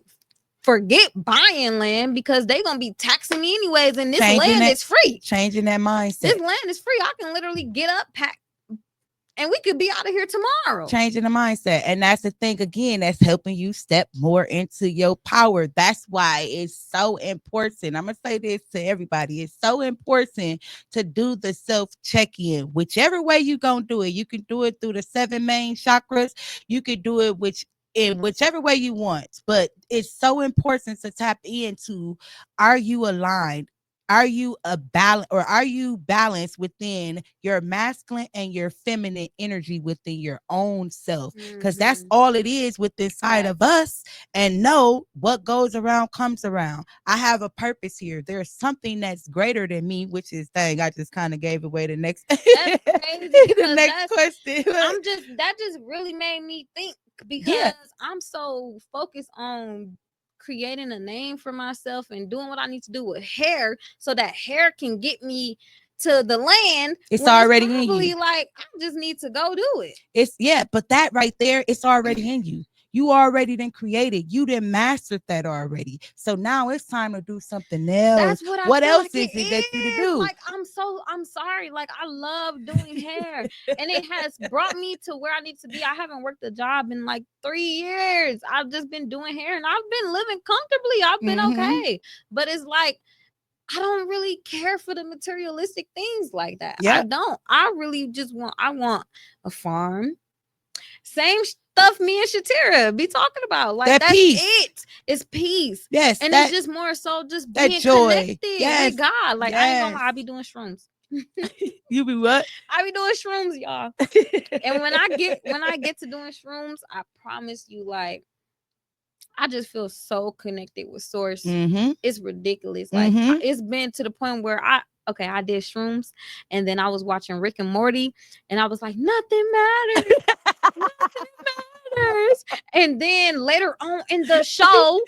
Speaker 2: forget buying land because they gonna be taxing me anyways, and this
Speaker 1: Changing
Speaker 2: land
Speaker 1: that,
Speaker 2: is free.
Speaker 1: changing that
Speaker 2: This
Speaker 1: mindset.
Speaker 2: land is free. I can literally get up, pack, and we could be out of here tomorrow.
Speaker 1: Changing the mindset. And that's the thing again, that's helping you step more into your power. That's why it's so important. I'm gonna say this to everybody. It's so important to do the self check-in. Whichever way you gonna do it. You can do it through the 7 main chakras. You can do it in whichever way you want. But it's so important to tap into, are you aligned? Are you a balance, or are you balanced within your masculine and your feminine energy within your own self? Because that's all it is within inside of us. And know what goes around comes around. I have a purpose here. There's something that's greater than me, which is, dang, I just kind of gave away the next
Speaker 2: That's crazy
Speaker 1: the
Speaker 2: because
Speaker 1: next question.
Speaker 2: that just really made me think, because
Speaker 1: Yeah.
Speaker 2: I'm so focused on creating a name for myself and doing what I need to do with hair so that hair can get me to the land.
Speaker 1: It's
Speaker 2: when
Speaker 1: already
Speaker 2: it's
Speaker 1: in
Speaker 2: probably
Speaker 1: you.
Speaker 2: like I just need to go do it.
Speaker 1: It's but that right there, it's already in you. You already done created. You done mastered that already. So now it's time to do something else.
Speaker 2: That's what I
Speaker 1: What
Speaker 2: feel
Speaker 1: else
Speaker 2: like
Speaker 1: is
Speaker 2: it
Speaker 1: it that you to
Speaker 2: is.
Speaker 1: do?
Speaker 2: Like I'm sorry. Like I love doing hair, and it has brought me to where I need to be. I haven't worked a job in like 3 years. I've just been doing hair, and I've been living comfortably. I've been okay, but it's like I don't really care for the materialistic things like that. I
Speaker 1: Yep.
Speaker 2: don't. I really just want a farm. Same stuff me and Shatira be talking about. Like
Speaker 1: That
Speaker 2: that's
Speaker 1: peace.
Speaker 2: it. It's peace.
Speaker 1: Yes.
Speaker 2: And
Speaker 1: that,
Speaker 2: it's just more so just
Speaker 1: that
Speaker 2: being
Speaker 1: joy.
Speaker 2: connected
Speaker 1: Yes.
Speaker 2: with God. Like I ain't gonna
Speaker 1: Yes.
Speaker 2: lie, I be doing shrooms.
Speaker 1: You be what?
Speaker 2: I be doing shrooms, y'all. And when I get to doing shrooms, I promise you, like I just feel so connected with source.
Speaker 1: Mm-hmm.
Speaker 2: It's ridiculous. Like
Speaker 1: Mm-hmm.
Speaker 2: it's been to the point where I did shrooms, and then I was watching Rick and Morty, and I was like, nothing matters. Nothing matters. And then later on in the show,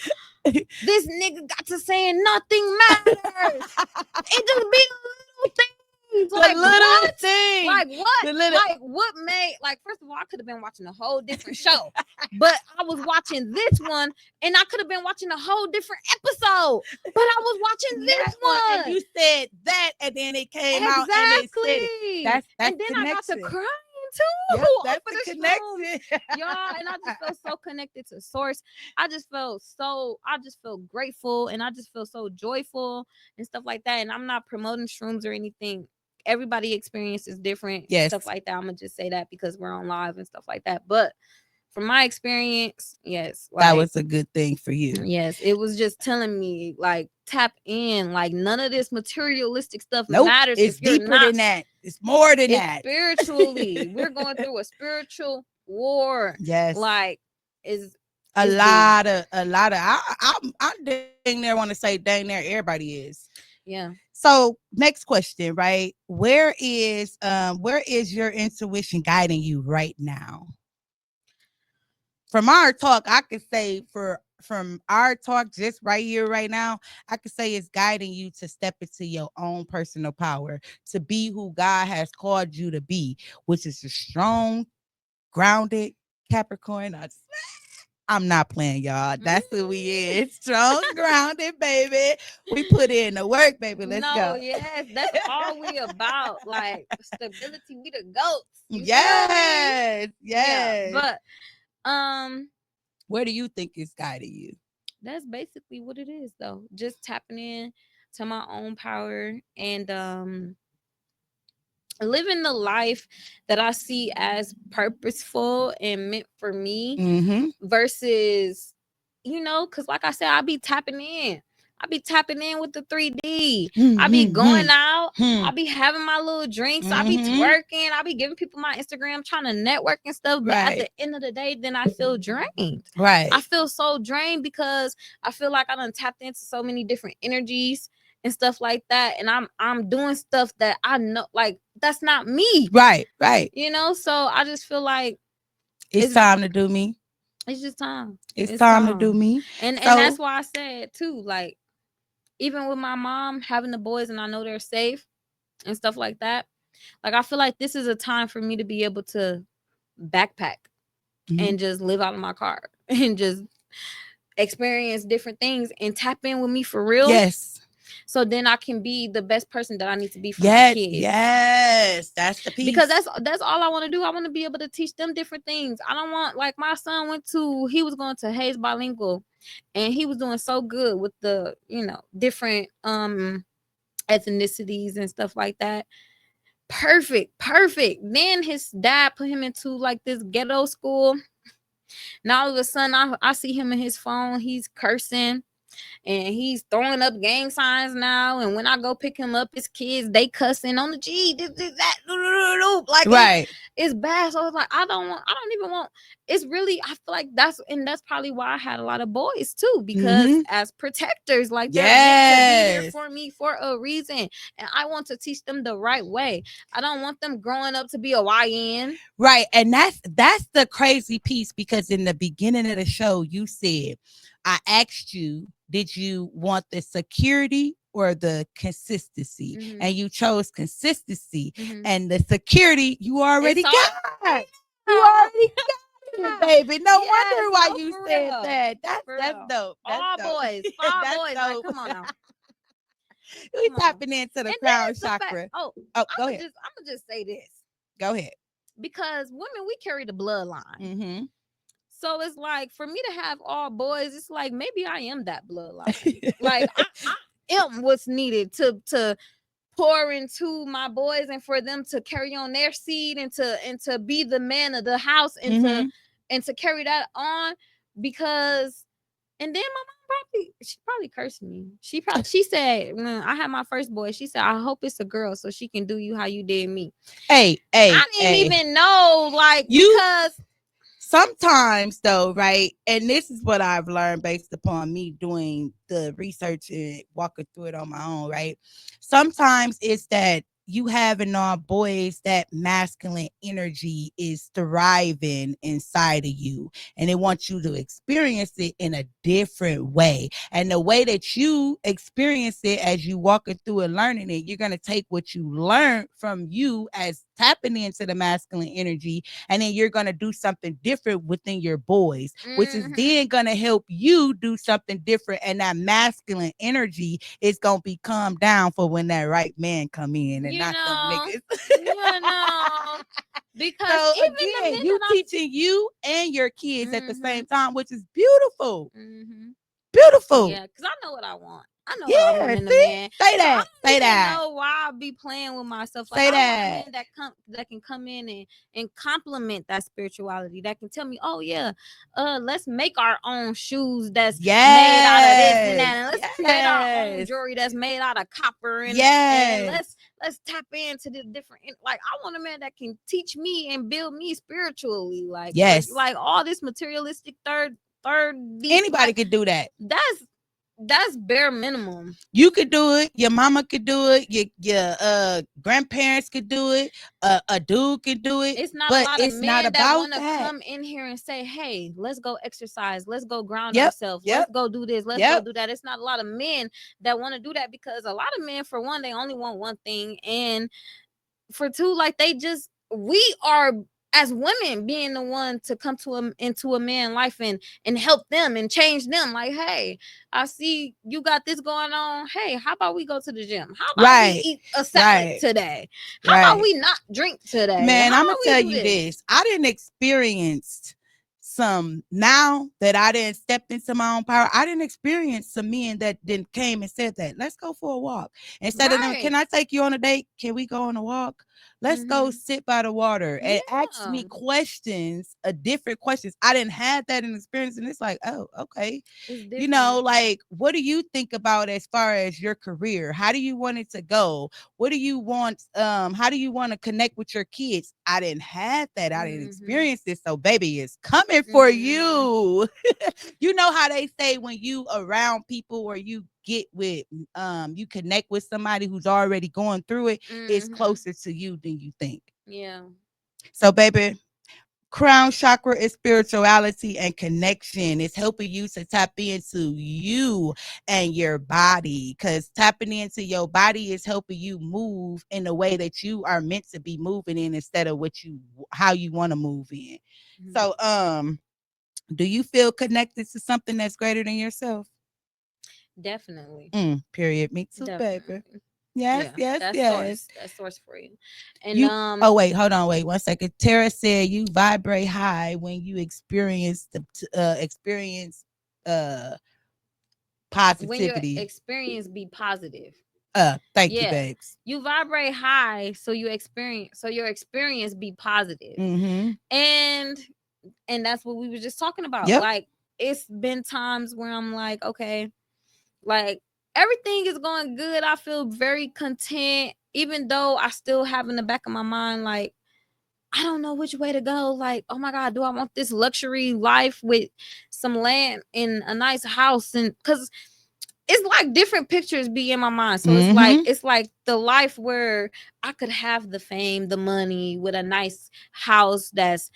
Speaker 2: this nigga got to saying nothing matters. It just be the little things.
Speaker 1: The
Speaker 2: Like
Speaker 1: little
Speaker 2: what?
Speaker 1: thing.
Speaker 2: Like what?
Speaker 1: The little.
Speaker 2: Like what made, like, first of all, I could have been watching a whole different show. But I was watching this one, and I could have been watching a whole different episode. But I was watching this one.
Speaker 1: And you said that, and then it came out and it said it.
Speaker 2: Exactly.
Speaker 1: That's
Speaker 2: And then I got to
Speaker 1: connection.
Speaker 2: crying too.
Speaker 1: Yep,
Speaker 2: off
Speaker 1: that's
Speaker 2: of
Speaker 1: the
Speaker 2: the
Speaker 1: connection.
Speaker 2: shrooms. Y'all, and I just felt so connected to source. I just felt grateful, and I just feel so joyful and stuff like that. And I'm not promoting shrooms or anything. Everybody experience is different.
Speaker 1: Yes.
Speaker 2: Stuff like that. I'm gonna just say that because we're on live and stuff like that. But from my experience, yes, like,
Speaker 1: that was a good thing for you.
Speaker 2: yes, it was just telling me, like, tap in. Like, none of this materialistic stuff
Speaker 1: Nope,
Speaker 2: matters.
Speaker 1: it's
Speaker 2: if you're
Speaker 1: deeper
Speaker 2: not
Speaker 1: than that. It's more than
Speaker 2: it's
Speaker 1: that.
Speaker 2: spiritually. We're going through a spiritual war.
Speaker 1: Yes.
Speaker 2: Like, is
Speaker 1: a
Speaker 2: it's
Speaker 1: lot of I dang near want to say dang near everybody is.
Speaker 2: yeah.
Speaker 1: So next question, right? Where is your intuition guiding you right now? From our talk, I could say from our talk just right here, right now, I could say it's guiding you to step into your own personal power, to be who God has called you to be, which is a strong, grounded Capricorn. I'm not playing, y'all. That's who we is. Strong, grounded, baby. We put in the work, baby. Let's go.
Speaker 2: Yes, that's all we about. Like stability, we the goats.
Speaker 1: Yes.
Speaker 2: Yeah, but
Speaker 1: where do you think it's guiding you?
Speaker 2: That's basically what it is, though. Just tapping in to my own power and living the life that I see as purposeful and meant for me, versus, because like I said, I be tapping in. I be tapping in with the 3D. I be going out. I be having my little drinks. I be twerking. I be giving people my Instagram, trying to network and stuff. But at the end of the day, then I feel drained.
Speaker 1: Right.
Speaker 2: I feel so drained because I feel like I done tapped into so many different energies and stuff like that. And I'm doing stuff that I know, like, that's not me.
Speaker 1: Right.
Speaker 2: So I just feel like
Speaker 1: it's time to do me.
Speaker 2: It's just time.
Speaker 1: It's time to do me.
Speaker 2: And that's why I said too, like, even with my mom having the boys and I know they're safe and stuff like that, like, I feel like this is a time for me to be able to backpack and just live out of my car and just experience different things and tap in with me for real.
Speaker 1: Yes.
Speaker 2: so then I can be the best person that I need to be for my
Speaker 1: Yes,
Speaker 2: kids.
Speaker 1: yes, that's the
Speaker 2: Because
Speaker 1: piece.
Speaker 2: that's all I want to do. I want to be able to teach them different things. I don't want, like, my son he was going to Hayes Bilingual, and he was doing so good with the, different ethnicities and stuff like that. Perfect. Then his dad put him into like this ghetto school. Now all of a sudden I see him in his phone, he's cursing and he's throwing up gang signs now. And when I go pick him up, his kids, they cussing on the G, this, that, like
Speaker 1: Right.
Speaker 2: it's bad. So it's like I don't even want. It's really, I feel like that's probably why I had a lot of boys too, because
Speaker 1: Mm-hmm.
Speaker 2: as protectors, like they're meant to be there
Speaker 1: Yes.
Speaker 2: for me for a reason, and I want to teach them the right way. I don't want them growing up to be a YN.
Speaker 1: Right. And that's the crazy piece, because in the beginning of the show, you said, I asked you, did you want the security or the consistency?
Speaker 2: Mm-hmm.
Speaker 1: And you chose consistency.
Speaker 2: Mm-hmm.
Speaker 1: And the security you already
Speaker 2: It's
Speaker 1: got. You
Speaker 2: all.
Speaker 1: already got it, baby. No
Speaker 2: Yes,
Speaker 1: wonder why
Speaker 2: no,
Speaker 1: you
Speaker 2: for
Speaker 1: said
Speaker 2: real.
Speaker 1: that.
Speaker 2: For
Speaker 1: That's
Speaker 2: real.
Speaker 1: dope. That's
Speaker 2: All
Speaker 1: dope.
Speaker 2: boys, five
Speaker 1: That's
Speaker 2: boys. Like,
Speaker 1: dope.
Speaker 2: come on now,
Speaker 1: We
Speaker 2: come on.
Speaker 1: tapping into the
Speaker 2: And then
Speaker 1: crown
Speaker 2: the fact,
Speaker 1: chakra.
Speaker 2: oh,
Speaker 1: Oh, go ahead.
Speaker 2: I'm gonna just say this,
Speaker 1: Go ahead.
Speaker 2: because women, we carry the bloodline.
Speaker 1: Mm-hmm.
Speaker 2: So it's like, for me to have all boys, it's like maybe I am that bloodline. Like I am what's needed to pour into my boys, and for them to carry on their seed, and to be the man of the house,
Speaker 1: Mm-hmm.
Speaker 2: and to carry that on. Because, and then my mom she probably cursed me. She said, when I had my first boy, she said, I hope it's a girl so she can do you how you did me.
Speaker 1: Hey,
Speaker 2: I didn't even know, like,
Speaker 1: You
Speaker 2: because
Speaker 1: sometimes though, right? And this is what I've learned based upon me doing the research and walking through it on my own, right? Sometimes it's that you have in our boys that masculine energy is thriving inside of you, and they want you to experience it in a different way. And the way that you experience it as you walking through and learning it, you're going to take what you learned from you as tapping into the masculine energy, and then you're going to do something different within your boys, which is then going to help you do something different, and that masculine energy is going to be calmed down for when that right man come in, and
Speaker 2: you
Speaker 1: not them
Speaker 2: know,
Speaker 1: niggas.
Speaker 2: you know, because
Speaker 1: So
Speaker 2: even the
Speaker 1: again,
Speaker 2: men
Speaker 1: you
Speaker 2: that
Speaker 1: teaching you and your kids at the
Speaker 2: mm-hmm,
Speaker 1: same time, which is beautiful.
Speaker 2: mm-hmm.
Speaker 1: Beautiful.
Speaker 2: Yeah, because I know what I want. I know what I want
Speaker 1: Yeah,
Speaker 2: in a
Speaker 1: see?
Speaker 2: man.
Speaker 1: Say
Speaker 2: So I
Speaker 1: that.
Speaker 2: don't
Speaker 1: Say
Speaker 2: even
Speaker 1: that.
Speaker 2: know why I be playing with myself. Like,
Speaker 1: Say
Speaker 2: I want a
Speaker 1: that.
Speaker 2: man that can come in and complement that spirituality. That can tell me, oh yeah, let's make our own shoes that's made out of this and
Speaker 1: Yes.
Speaker 2: that, and let's create our own
Speaker 1: Yes.
Speaker 2: jewelry that's made out of copper, and
Speaker 1: Yes.
Speaker 2: let's tap into the different. Like, I want a man that can teach me and build me spiritually.
Speaker 1: Yes.
Speaker 2: Like all this materialistic third deep,
Speaker 1: Anybody
Speaker 2: like
Speaker 1: could do that.
Speaker 2: that's bare minimum.
Speaker 1: You could do it. Your mama could do it. Your grandparents could do it. A dude could do it.
Speaker 2: It's not a
Speaker 1: But
Speaker 2: lot of
Speaker 1: it's not
Speaker 2: men that
Speaker 1: about
Speaker 2: want to
Speaker 1: that.
Speaker 2: come in here and say, hey, let's go exercise, let's go ground
Speaker 1: Yep.
Speaker 2: ourselves,
Speaker 1: Yep.
Speaker 2: let's go do this, let's go
Speaker 1: Yep.
Speaker 2: do that. It's not a lot of men that want to do that, because a lot of men, for one, they only want one thing, and for two, like, we are, as women, being the one to come into a man life and help them and change them. Like, hey, I see you got this going on. Hey, how about we go to the gym? How about we
Speaker 1: Right.
Speaker 2: eat a salad
Speaker 1: Right.
Speaker 2: today? How about
Speaker 1: Right.
Speaker 2: we not drink today?
Speaker 1: Man,
Speaker 2: How
Speaker 1: I'm gonna
Speaker 2: about we
Speaker 1: tell
Speaker 2: do
Speaker 1: you
Speaker 2: this?
Speaker 1: this. I didn't experience some, now that I didn't step into my own power. I didn't experience some men that then came and said that, let's go for a walk. Instead of them, can
Speaker 2: Right.
Speaker 1: I take you on a date? Can we go on a walk? Let's go
Speaker 2: Mm-hmm.
Speaker 1: sit by the water and ask
Speaker 2: Yeah,
Speaker 1: me questions, different questions. I didn't have that in experience. And it's like, oh, okay.
Speaker 2: it's
Speaker 1: You know,
Speaker 2: different.
Speaker 1: like, what do you think about as far as your career? How do you want it to go? What do you want? How do you want to connect with your kids? I didn't have that. I didn't
Speaker 2: Mm-hmm.
Speaker 1: experience this. So baby, it's coming for
Speaker 2: Mm-hmm.
Speaker 1: you. You know how they say when you around people, or you get with you connect with somebody who's already going through it, it's
Speaker 2: Mm-hmm.
Speaker 1: closer to you than you think.
Speaker 2: Yeah.
Speaker 1: So baby, crown chakra is spirituality and connection. It's helping you to tap into you and your body, because tapping into your body is helping you move in the way that you are meant to be moving in, instead of how you want to move in.
Speaker 2: Mm-hmm.
Speaker 1: So do you feel connected to something that's greater than yourself?
Speaker 2: Definitely.
Speaker 1: Period. Me too, baby.
Speaker 2: Definitely.
Speaker 1: Yes,
Speaker 2: Yeah.
Speaker 1: yes,
Speaker 2: That's
Speaker 1: yes.
Speaker 2: source. That's source for you. And
Speaker 1: You oh wait, hold on, wait 1 second. Tara said you vibrate high when you experience the experience uh
Speaker 2: when your
Speaker 1: positivity.
Speaker 2: experience be positive.
Speaker 1: Thank you,
Speaker 2: Yeah.
Speaker 1: babes.
Speaker 2: You vibrate high so your experience be positive.
Speaker 1: Mm-hmm.
Speaker 2: And that's what we were just talking about.
Speaker 1: Yep.
Speaker 2: Like it's been times where I'm like, okay, like everything is going good. I feel very content, even though I still have in the back of my mind, like, I don't know which way to go. Like, oh my God, do I want this luxury life with some land in a nice house? And because it's like different pictures be in my mind. So
Speaker 1: Mm-hmm.
Speaker 2: it's like the life where I could have the fame, the money with a nice house that's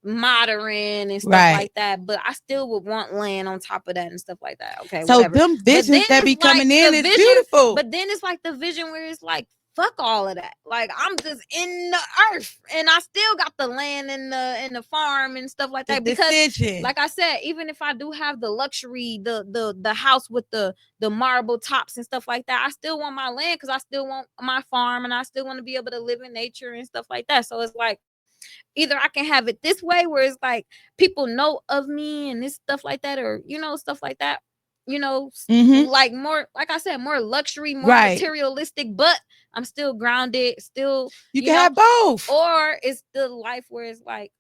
Speaker 2: modern and stuff
Speaker 1: Right.
Speaker 2: like that. But I still would want land on top of that and stuff like that. Okay,
Speaker 1: So
Speaker 2: whatever.
Speaker 1: them
Speaker 2: But then
Speaker 1: visions that
Speaker 2: it's
Speaker 1: be
Speaker 2: like
Speaker 1: coming in
Speaker 2: the
Speaker 1: is
Speaker 2: vision,
Speaker 1: beautiful.
Speaker 2: but then it's like the vision where it's like, fuck all of that. Like I'm just in the earth and I still got the land and the farm and stuff like
Speaker 1: The
Speaker 2: that. Because
Speaker 1: decision.
Speaker 2: like I said, even if I do have the luxury, the house with the marble tops and stuff like that, I still want my land because I still want my farm and I still want to be able to live in nature and stuff like that. So it's like either I can have it this way where it's like people know of me and this stuff like that, or stuff like that,
Speaker 1: Mm-hmm.
Speaker 2: like more, like I said, more luxury, more
Speaker 1: Right.
Speaker 2: materialistic, but I'm still grounded, still,
Speaker 1: You
Speaker 2: you
Speaker 1: can
Speaker 2: know,
Speaker 1: have both.
Speaker 2: or it's the life where it's like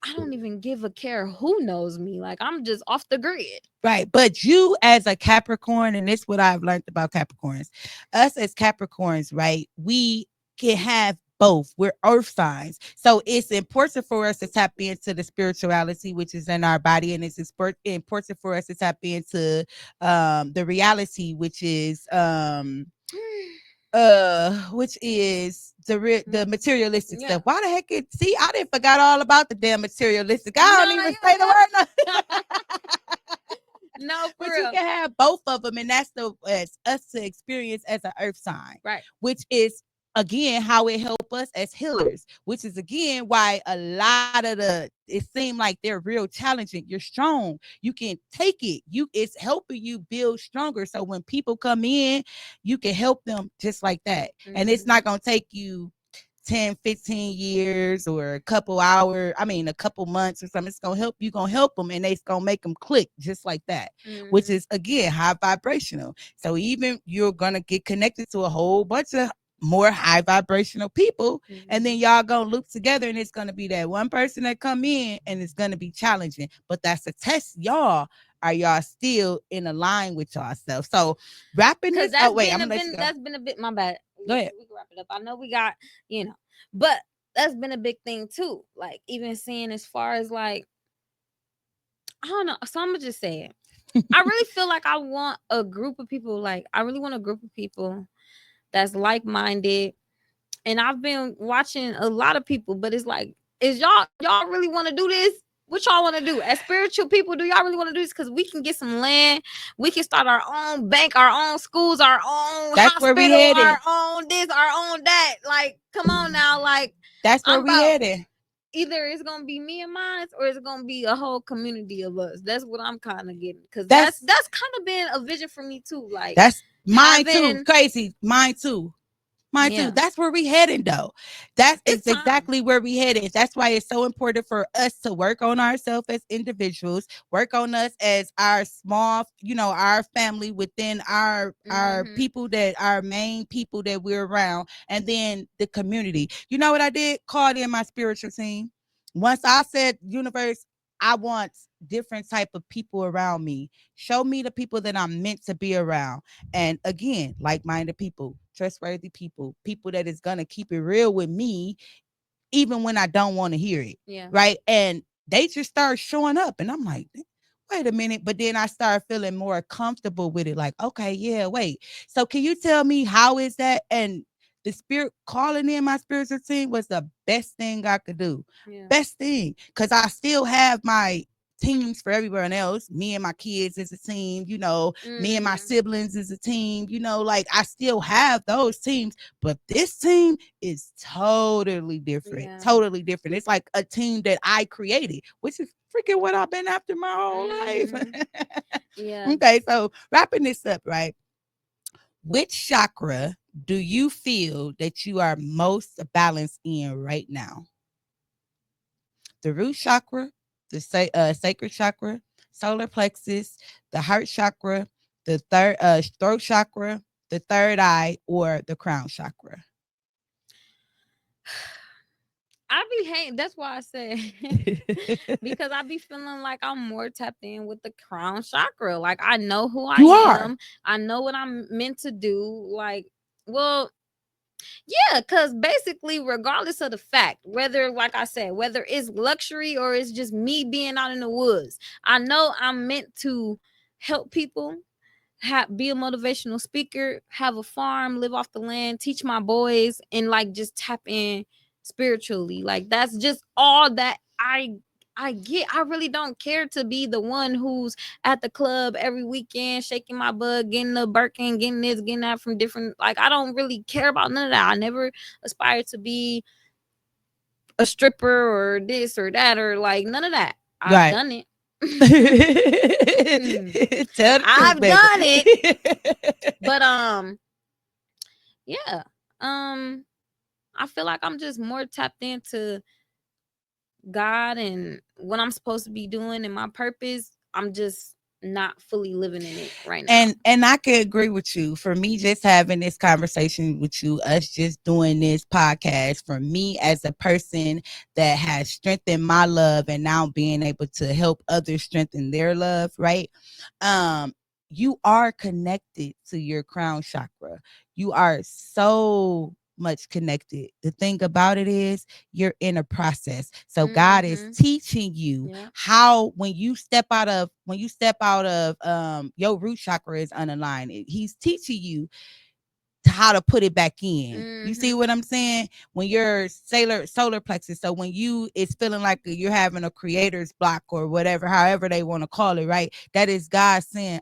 Speaker 2: I don't even give a care who knows me. Like I'm just off the grid.
Speaker 1: Right. But you as a Capricorn, and this is what I've learned about Capricorns. Us as Capricorns, right? We can have both. We're earth signs. So it's important for us to tap into the spirituality which is in our body. And it's important for us to tap into the reality which is the materialistic
Speaker 2: Yeah.
Speaker 1: stuff. Why the heck see, I didn't forgot all about the damn materialistic. I
Speaker 2: No,
Speaker 1: don't
Speaker 2: no,
Speaker 1: even
Speaker 2: you
Speaker 1: say the word.
Speaker 2: good. No, for
Speaker 1: But you
Speaker 2: real.
Speaker 1: can have both of them, and that's the as us to experience as an earth sign,
Speaker 2: Right.
Speaker 1: which is again how it help us as healers, which is again why a lot of it seem like they're real challenging. You're strong, you can take it, it's helping you build stronger. So when people come in, you can help them just like that, and it's
Speaker 2: Mm-hmm.
Speaker 1: not going to take you 10, 15 years or a couple months or something. It's gonna help you, gonna help them, and it's gonna make them click just like that, which
Speaker 2: Mm-hmm.
Speaker 1: is again high vibrational. So even you're gonna get connected to a whole bunch of more high vibrational people, and then
Speaker 2: Mm-hmm.
Speaker 1: y'all gonna loop together, and it's gonna be that one person that come in, and it's gonna be challenging. But that's a test, y'all. Are y'all still in a line with yourself? So wrapping
Speaker 2: Cause
Speaker 1: this. Oh wait, I'm gonna let you go.
Speaker 2: that's been a bit, my bad.
Speaker 1: Go ahead.
Speaker 2: We can wrap it up. I know we got, you know, but that's been a big thing too. Like even seeing as far as like, I don't know. So I'm gonna just say it. I really feel like I want a group of people, like I really want a group of people that's like minded. And I've been watching a lot of people, but it's like, is y'all really want to do this? What y'all want to do as spiritual people? Do y'all really want to do this? Because we can get some land, we can start our own bank, our own schools, our own
Speaker 1: That's where we
Speaker 2: hospital, our
Speaker 1: headed.
Speaker 2: own this, our own that. Like, come on now, like
Speaker 1: That's where
Speaker 2: I'm
Speaker 1: we
Speaker 2: about,
Speaker 1: headed.
Speaker 2: either it's gonna be me and mine, or it's gonna be a whole community of us. That's what I'm kind of getting, because that's
Speaker 1: That's
Speaker 2: that's kind of been a vision for me too. Like
Speaker 1: that's mine too.
Speaker 2: having,
Speaker 1: Crazy. Mine too. Mine too.
Speaker 2: yeah,
Speaker 1: That's where we heading though. That
Speaker 2: it's
Speaker 1: is
Speaker 2: time.
Speaker 1: exactly where we headed. That's why it's so important for us to work on ourselves as individuals, work on us as our small, our family within our
Speaker 2: Mm-hmm.
Speaker 1: people, that our main people that we're around, and then the community. You know what I did? Called in my spiritual team. Once I said, universe, I want different type of people around me. Show me the people that I'm meant to be around. And again, like-minded people, trustworthy people, people that is gonna keep it real with me, even when I don't want to hear it.
Speaker 2: Yeah.
Speaker 1: Right. And they just start showing up. And I'm like, wait a minute. But then I start feeling more comfortable with it. Like, okay, yeah, wait. So can you tell me how is that? And the spirit calling in my spiritual team was the best thing I could do.
Speaker 2: Yeah.
Speaker 1: Best thing. Cause I still have my teams for everyone else. Me and my kids is a team, you know, me and my
Speaker 2: Mm-hmm.
Speaker 1: siblings is a team, you know, like I still have those teams, but this team is totally different.
Speaker 2: Yeah.
Speaker 1: Totally different. It's like a team that I created, which is freaking what I've been after my whole life.
Speaker 2: Mm-hmm. Yeah.
Speaker 1: Okay, so wrapping this up, right? Which chakra do you feel that you are most balanced in right now? The root chakra, the sacred chakra, solar plexus, the heart chakra, the throat chakra, the third eye, or the crown chakra.
Speaker 2: I be hating. That's why I said because I be feeling like I'm more tapped in with the crown chakra. Like I know who I
Speaker 1: You are.
Speaker 2: am. I know what I'm meant to do. Like, well, yeah, because basically, regardless of the fact, whether, like I said, whether it's luxury or it's just me being out in the woods, I know I'm meant to help people, be a motivational speaker, have a farm, live off the land, teach my boys, and like just tap in spiritually. Like that's just all that I get. I really don't care to be the one who's at the club every weekend, shaking my butt, getting the Birkin, getting this, getting that from different. Like I don't really care about none of that. I never aspired to be a stripper or this or that or like none of that. I've
Speaker 1: Right.
Speaker 2: done it.
Speaker 1: Tell the truth,
Speaker 2: I've
Speaker 1: baby.
Speaker 2: done it. But yeah. I feel like I'm just more tapped into God and what I'm supposed to be doing and my purpose. I'm just not fully living in it right now.
Speaker 1: And I can agree with you. For me, just having this conversation with you, us just doing this podcast, for me as a person that has strengthened my love and now being able to help others strengthen their love, right? Um, you are connected to your crown chakra. You are so much connected. The thing about it is you're in a process. So God is
Speaker 2: Mm-hmm.
Speaker 1: teaching you
Speaker 2: Yeah.
Speaker 1: how when you step out of your root chakra is unaligned. He's teaching you how to put it back in. You see
Speaker 2: Mm-hmm.
Speaker 1: what I'm saying? When your solar plexus, so when you it's feeling like you're having a creator's block or whatever, however they want to call it, right? That is God saying,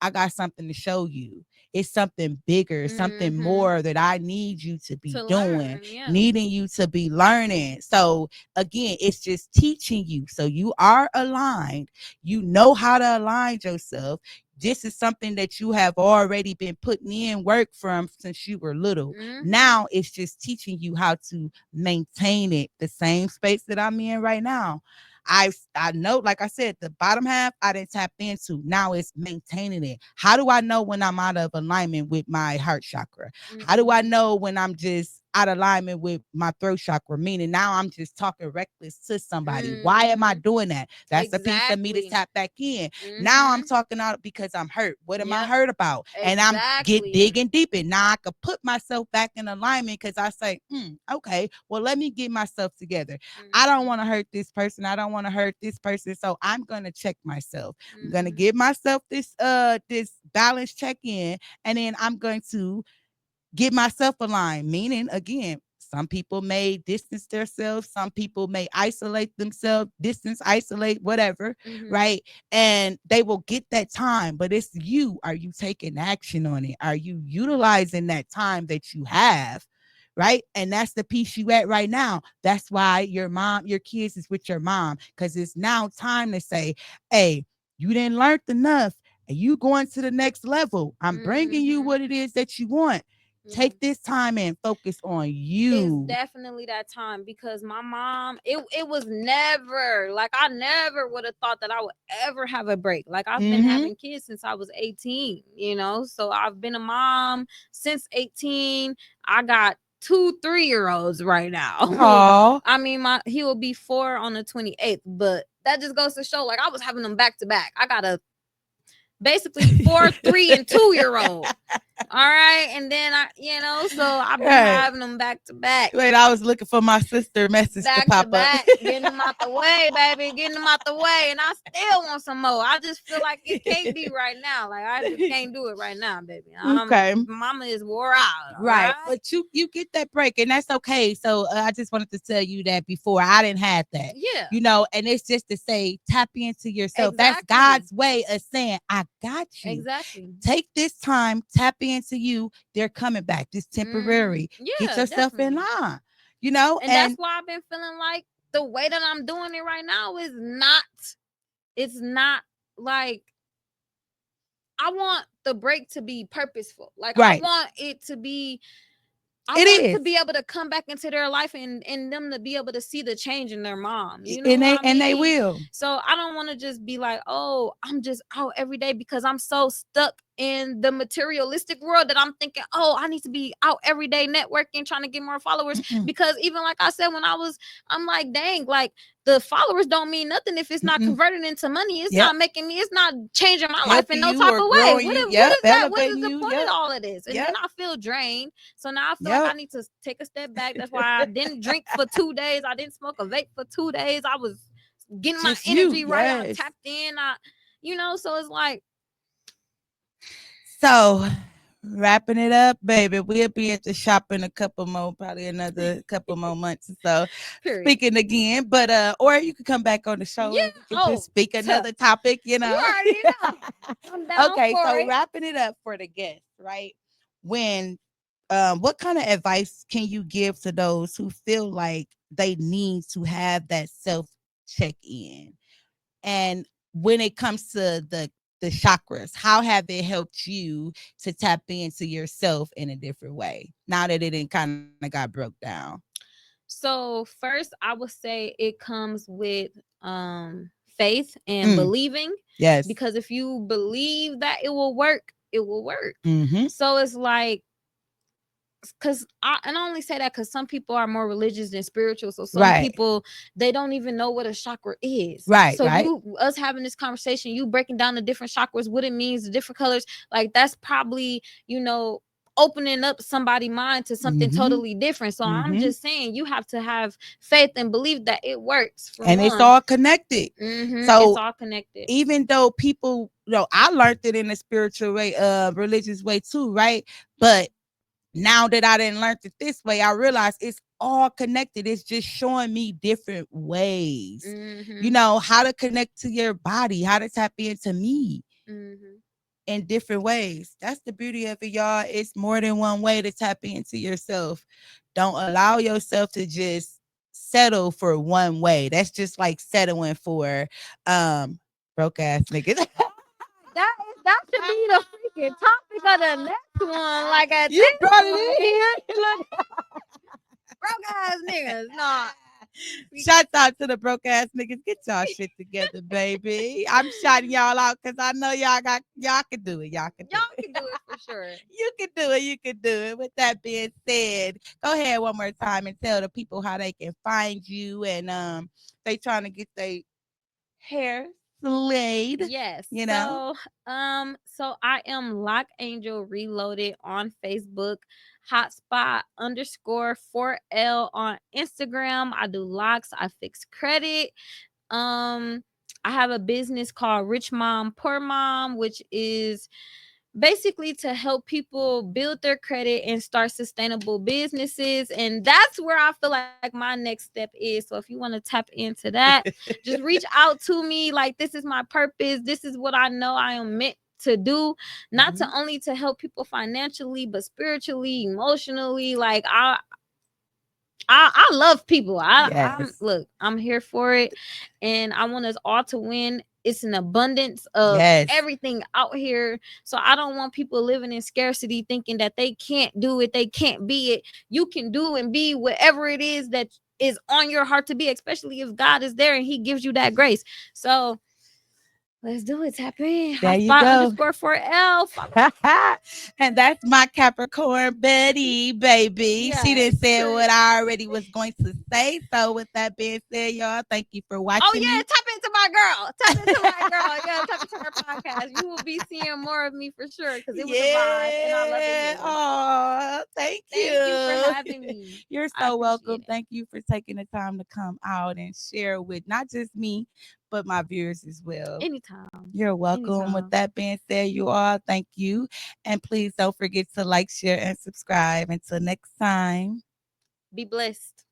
Speaker 1: I got something to show you. It's something bigger, something
Speaker 2: Mm-hmm.
Speaker 1: more that I need you to be
Speaker 2: To
Speaker 1: doing,
Speaker 2: learn, yeah.
Speaker 1: needing you to be learning. So again, it's just teaching you. So you are aligned. You know how to align yourself. This is something that you have already been putting in work from since you were little.
Speaker 2: Mm-hmm.
Speaker 1: Now it's just teaching you how to maintain it, the same space that I'm in right now. I know, like I said, the bottom half I didn't tap into. Now it's maintaining it. How do I know when I'm out of alignment with my heart chakra? How do I
Speaker 2: Mm-hmm.
Speaker 1: know when I'm just out of alignment with my throat chakra? Meaning now I'm just talking reckless to somebody. Why am I
Speaker 2: Mm-hmm.
Speaker 1: doing that? That's a piece of me to
Speaker 2: Exactly.
Speaker 1: tap back in. Now I'm
Speaker 2: Mm-hmm.
Speaker 1: talking out because I'm hurt. What am I
Speaker 2: Yep.
Speaker 1: hurt about? And I'm get
Speaker 2: Exactly.
Speaker 1: digging deep. And now I could put myself back in alignment because I say, okay, well, let me get myself together. I don't
Speaker 2: Mm-hmm.
Speaker 1: want to hurt this person. I don't want to hurt this person. So I'm gonna check myself. I'm gonna
Speaker 2: Mm-hmm.
Speaker 1: give myself this balance check-in, and then I'm going to get myself aligned. Meaning, again, some people may distance themselves, some people may isolate themselves, distance, isolate, whatever,
Speaker 2: Mm-hmm.
Speaker 1: right? And they will get that time, but it's you. Are you taking action on it? Are you utilizing that time that you have? Right. And that's the piece you at right now. That's why your kids is with your mom, because it's now time to say, hey, you didn't learn enough and you going to the next level. I'm bringing you
Speaker 2: Mm-hmm.
Speaker 1: what it is that you want.
Speaker 2: Yeah.
Speaker 1: Take this time and focus on
Speaker 2: It's
Speaker 1: you.
Speaker 2: definitely that time because my mom, it was never like I never would have thought that I would ever have a break. Like I've been
Speaker 1: Mm-hmm.
Speaker 2: having kids since I was 18, you know, so I've been a mom since 18. I got two 3-year olds right now.
Speaker 1: Oh,
Speaker 2: I mean, he will be 4 on the 28th, but that just goes to show like I was having them back to back. I got a basically 4, 3, and 2-year old. All right, and then so I've been
Speaker 1: Right.
Speaker 2: having them back to back.
Speaker 1: Wait, I was looking for my sister message to
Speaker 2: Back to
Speaker 1: pop up.
Speaker 2: back, getting them out the way, baby, getting them out the way, and I still want some more. I just feel like it can't be right now. Like I just can't do it right now, baby.
Speaker 1: Okay.
Speaker 2: Mama is wore out. All
Speaker 1: Right.
Speaker 2: right.
Speaker 1: But you get that break and that's okay. So I just wanted to tell you that before I didn't have that.
Speaker 2: Yeah.
Speaker 1: And it's just to say tap into yourself. That's
Speaker 2: Exactly.
Speaker 1: God's way of saying, I got you.
Speaker 2: Exactly.
Speaker 1: Take this time, tap into you. They're coming back. This temporary. Get
Speaker 2: Yeah,
Speaker 1: yourself in
Speaker 2: definitely.
Speaker 1: line.
Speaker 2: And that's why I've been feeling like the way that I'm doing it right now is not. It's not like I want the break to be purposeful. Like I
Speaker 1: right.
Speaker 2: want it to be I
Speaker 1: It
Speaker 2: want
Speaker 1: is.
Speaker 2: to be able to come back into their life and them to be able to see the change in their mom. You know
Speaker 1: And
Speaker 2: what
Speaker 1: they
Speaker 2: I mean?
Speaker 1: and they will.
Speaker 2: So I don't want to just be like, oh, I'm just out every day because I'm so stuck in the materialistic world that I'm thinking, oh, I need to be out every day networking, trying to get more followers.
Speaker 1: Mm-mm.
Speaker 2: Because even like I said, I'm like, dang, like the followers don't mean nothing if it's not
Speaker 1: Mm-mm.
Speaker 2: converting into money. It's
Speaker 1: Yep.
Speaker 2: not making me, it's not changing my life in
Speaker 1: Helping
Speaker 2: no
Speaker 1: you
Speaker 2: type
Speaker 1: or
Speaker 2: of way.
Speaker 1: growing you.
Speaker 2: What
Speaker 1: Yep.
Speaker 2: is that? What is
Speaker 1: Elevating
Speaker 2: the
Speaker 1: you.
Speaker 2: point of
Speaker 1: Yep.
Speaker 2: all of this? And then
Speaker 1: Yep.
Speaker 2: I feel drained. So now I feel like I
Speaker 1: Yep.
Speaker 2: need to take a step back. That's why I didn't drink for 2 days. I didn't smoke a vape for 2 days. I was getting my
Speaker 1: Just you.
Speaker 2: energy right. I
Speaker 1: Yes.
Speaker 2: tapped in. So it's like,
Speaker 1: So wrapping it up, baby. We'll be at the shop in a couple more, probably another couple more months or so.
Speaker 2: period.
Speaker 1: Speaking again, but or you could come back on the show
Speaker 2: Yeah.
Speaker 1: and we can just
Speaker 2: Oh,
Speaker 1: speak another topic,
Speaker 2: you already know. I'm down
Speaker 1: Okay,
Speaker 2: for
Speaker 1: so
Speaker 2: it.
Speaker 1: wrapping it up for the guests, right? When what kind of advice can you give to those who feel like they need to have that self check-in? And when it comes to the chakras, how have it helped you to tap into yourself in a different way now that it kind of got broke down?
Speaker 2: So first, I would say it comes with faith and
Speaker 1: Mm,
Speaker 2: believing,
Speaker 1: yes.
Speaker 2: because if you believe that it will work, it will work.
Speaker 1: Mm-hmm.
Speaker 2: So it's like, because I only say that because some people are more religious than spiritual. So some
Speaker 1: Right.
Speaker 2: people, they don't even know what a chakra is.
Speaker 1: Right.
Speaker 2: So
Speaker 1: Right.
Speaker 2: us having this conversation, you breaking down the different chakras, what it means, the different colors, like that's probably, opening up somebody's mind to something
Speaker 1: Mm-hmm.
Speaker 2: totally different. So I'm
Speaker 1: Mm-hmm.
Speaker 2: just saying you have to have faith and believe that it works for
Speaker 1: And it's
Speaker 2: one.
Speaker 1: all connected.
Speaker 2: It's
Speaker 1: So
Speaker 2: all connected.
Speaker 1: even though people, I learned it in a spiritual way, religious way too, right? But now that I didn't learn it this way, I realize it's all connected. It's just showing me different ways, how to connect to your body, how to tap into me in different ways. That's the beauty of it, y'all. It's more than one way to tap into yourself. Don't allow yourself to just settle for one way. That's just like settling for broke ass niggas.
Speaker 2: That should be the freaking topic of the next one. Like at
Speaker 1: You
Speaker 2: this
Speaker 1: brought
Speaker 2: point,
Speaker 1: it in here. Look.
Speaker 2: broke ass niggas. No.
Speaker 1: Shout out to the broke ass niggas. Get y'all shit together, baby. I'm shouting y'all out because I know y'all can do it. Y'all can do
Speaker 2: Y'all
Speaker 1: it.
Speaker 2: can do it for sure.
Speaker 1: You can do it. You can do it. With that being said, go ahead one more time and tell the people how they can find you and they trying to get their hair slayed.
Speaker 2: Yes.
Speaker 1: You know.
Speaker 2: So I am Lock Angel Reloaded on Facebook, hotspot underscore 4L on Instagram. I do locks, I fix credit. I have a business called Rich Mom Poor Mom, which is basically to help people build their credit and start sustainable businesses. And that's where I feel like my next step is. So if you want to tap into that, just reach out to me. Like, this is my purpose, this is what I know I am meant to do, not to only to help people financially but spiritually, emotionally. Like I love people.
Speaker 1: Yes.
Speaker 2: I'm here for it, and I want us all to win. It's an abundance of
Speaker 1: Yes.
Speaker 2: everything out here. So I don't want people living in scarcity thinking that they can't do it, they can't be it. You can do and be whatever it is that is on your heart to be, especially if God is there and he gives you that grace. So let's do it. Tap in.
Speaker 1: There you
Speaker 2: Hotspot
Speaker 1: go.
Speaker 2: underscore 4L.
Speaker 1: And that's my Capricorn Betty, baby.
Speaker 2: Yes.
Speaker 1: She didn't say what I already was going to say. So with that being said, y'all, thank you for watching
Speaker 2: Oh yeah,
Speaker 1: me.
Speaker 2: tap into my my girl. Tap into my girl. Yeah, tap into her podcast. You will be seeing more of me for sure because it was a vibe and I love it here.
Speaker 1: Oh, thank
Speaker 2: Thank you for
Speaker 1: you.
Speaker 2: having me.
Speaker 1: You're
Speaker 2: I
Speaker 1: so
Speaker 2: appreciate
Speaker 1: welcome.
Speaker 2: it.
Speaker 1: Thank you for taking the time to come out and share with not just me, but my viewers as well.
Speaker 2: Anytime.
Speaker 1: You're welcome. With
Speaker 2: Anytime.
Speaker 1: that being said, you all, thank you. And please don't forget to like, share, and subscribe. Until next time.
Speaker 2: Be blessed.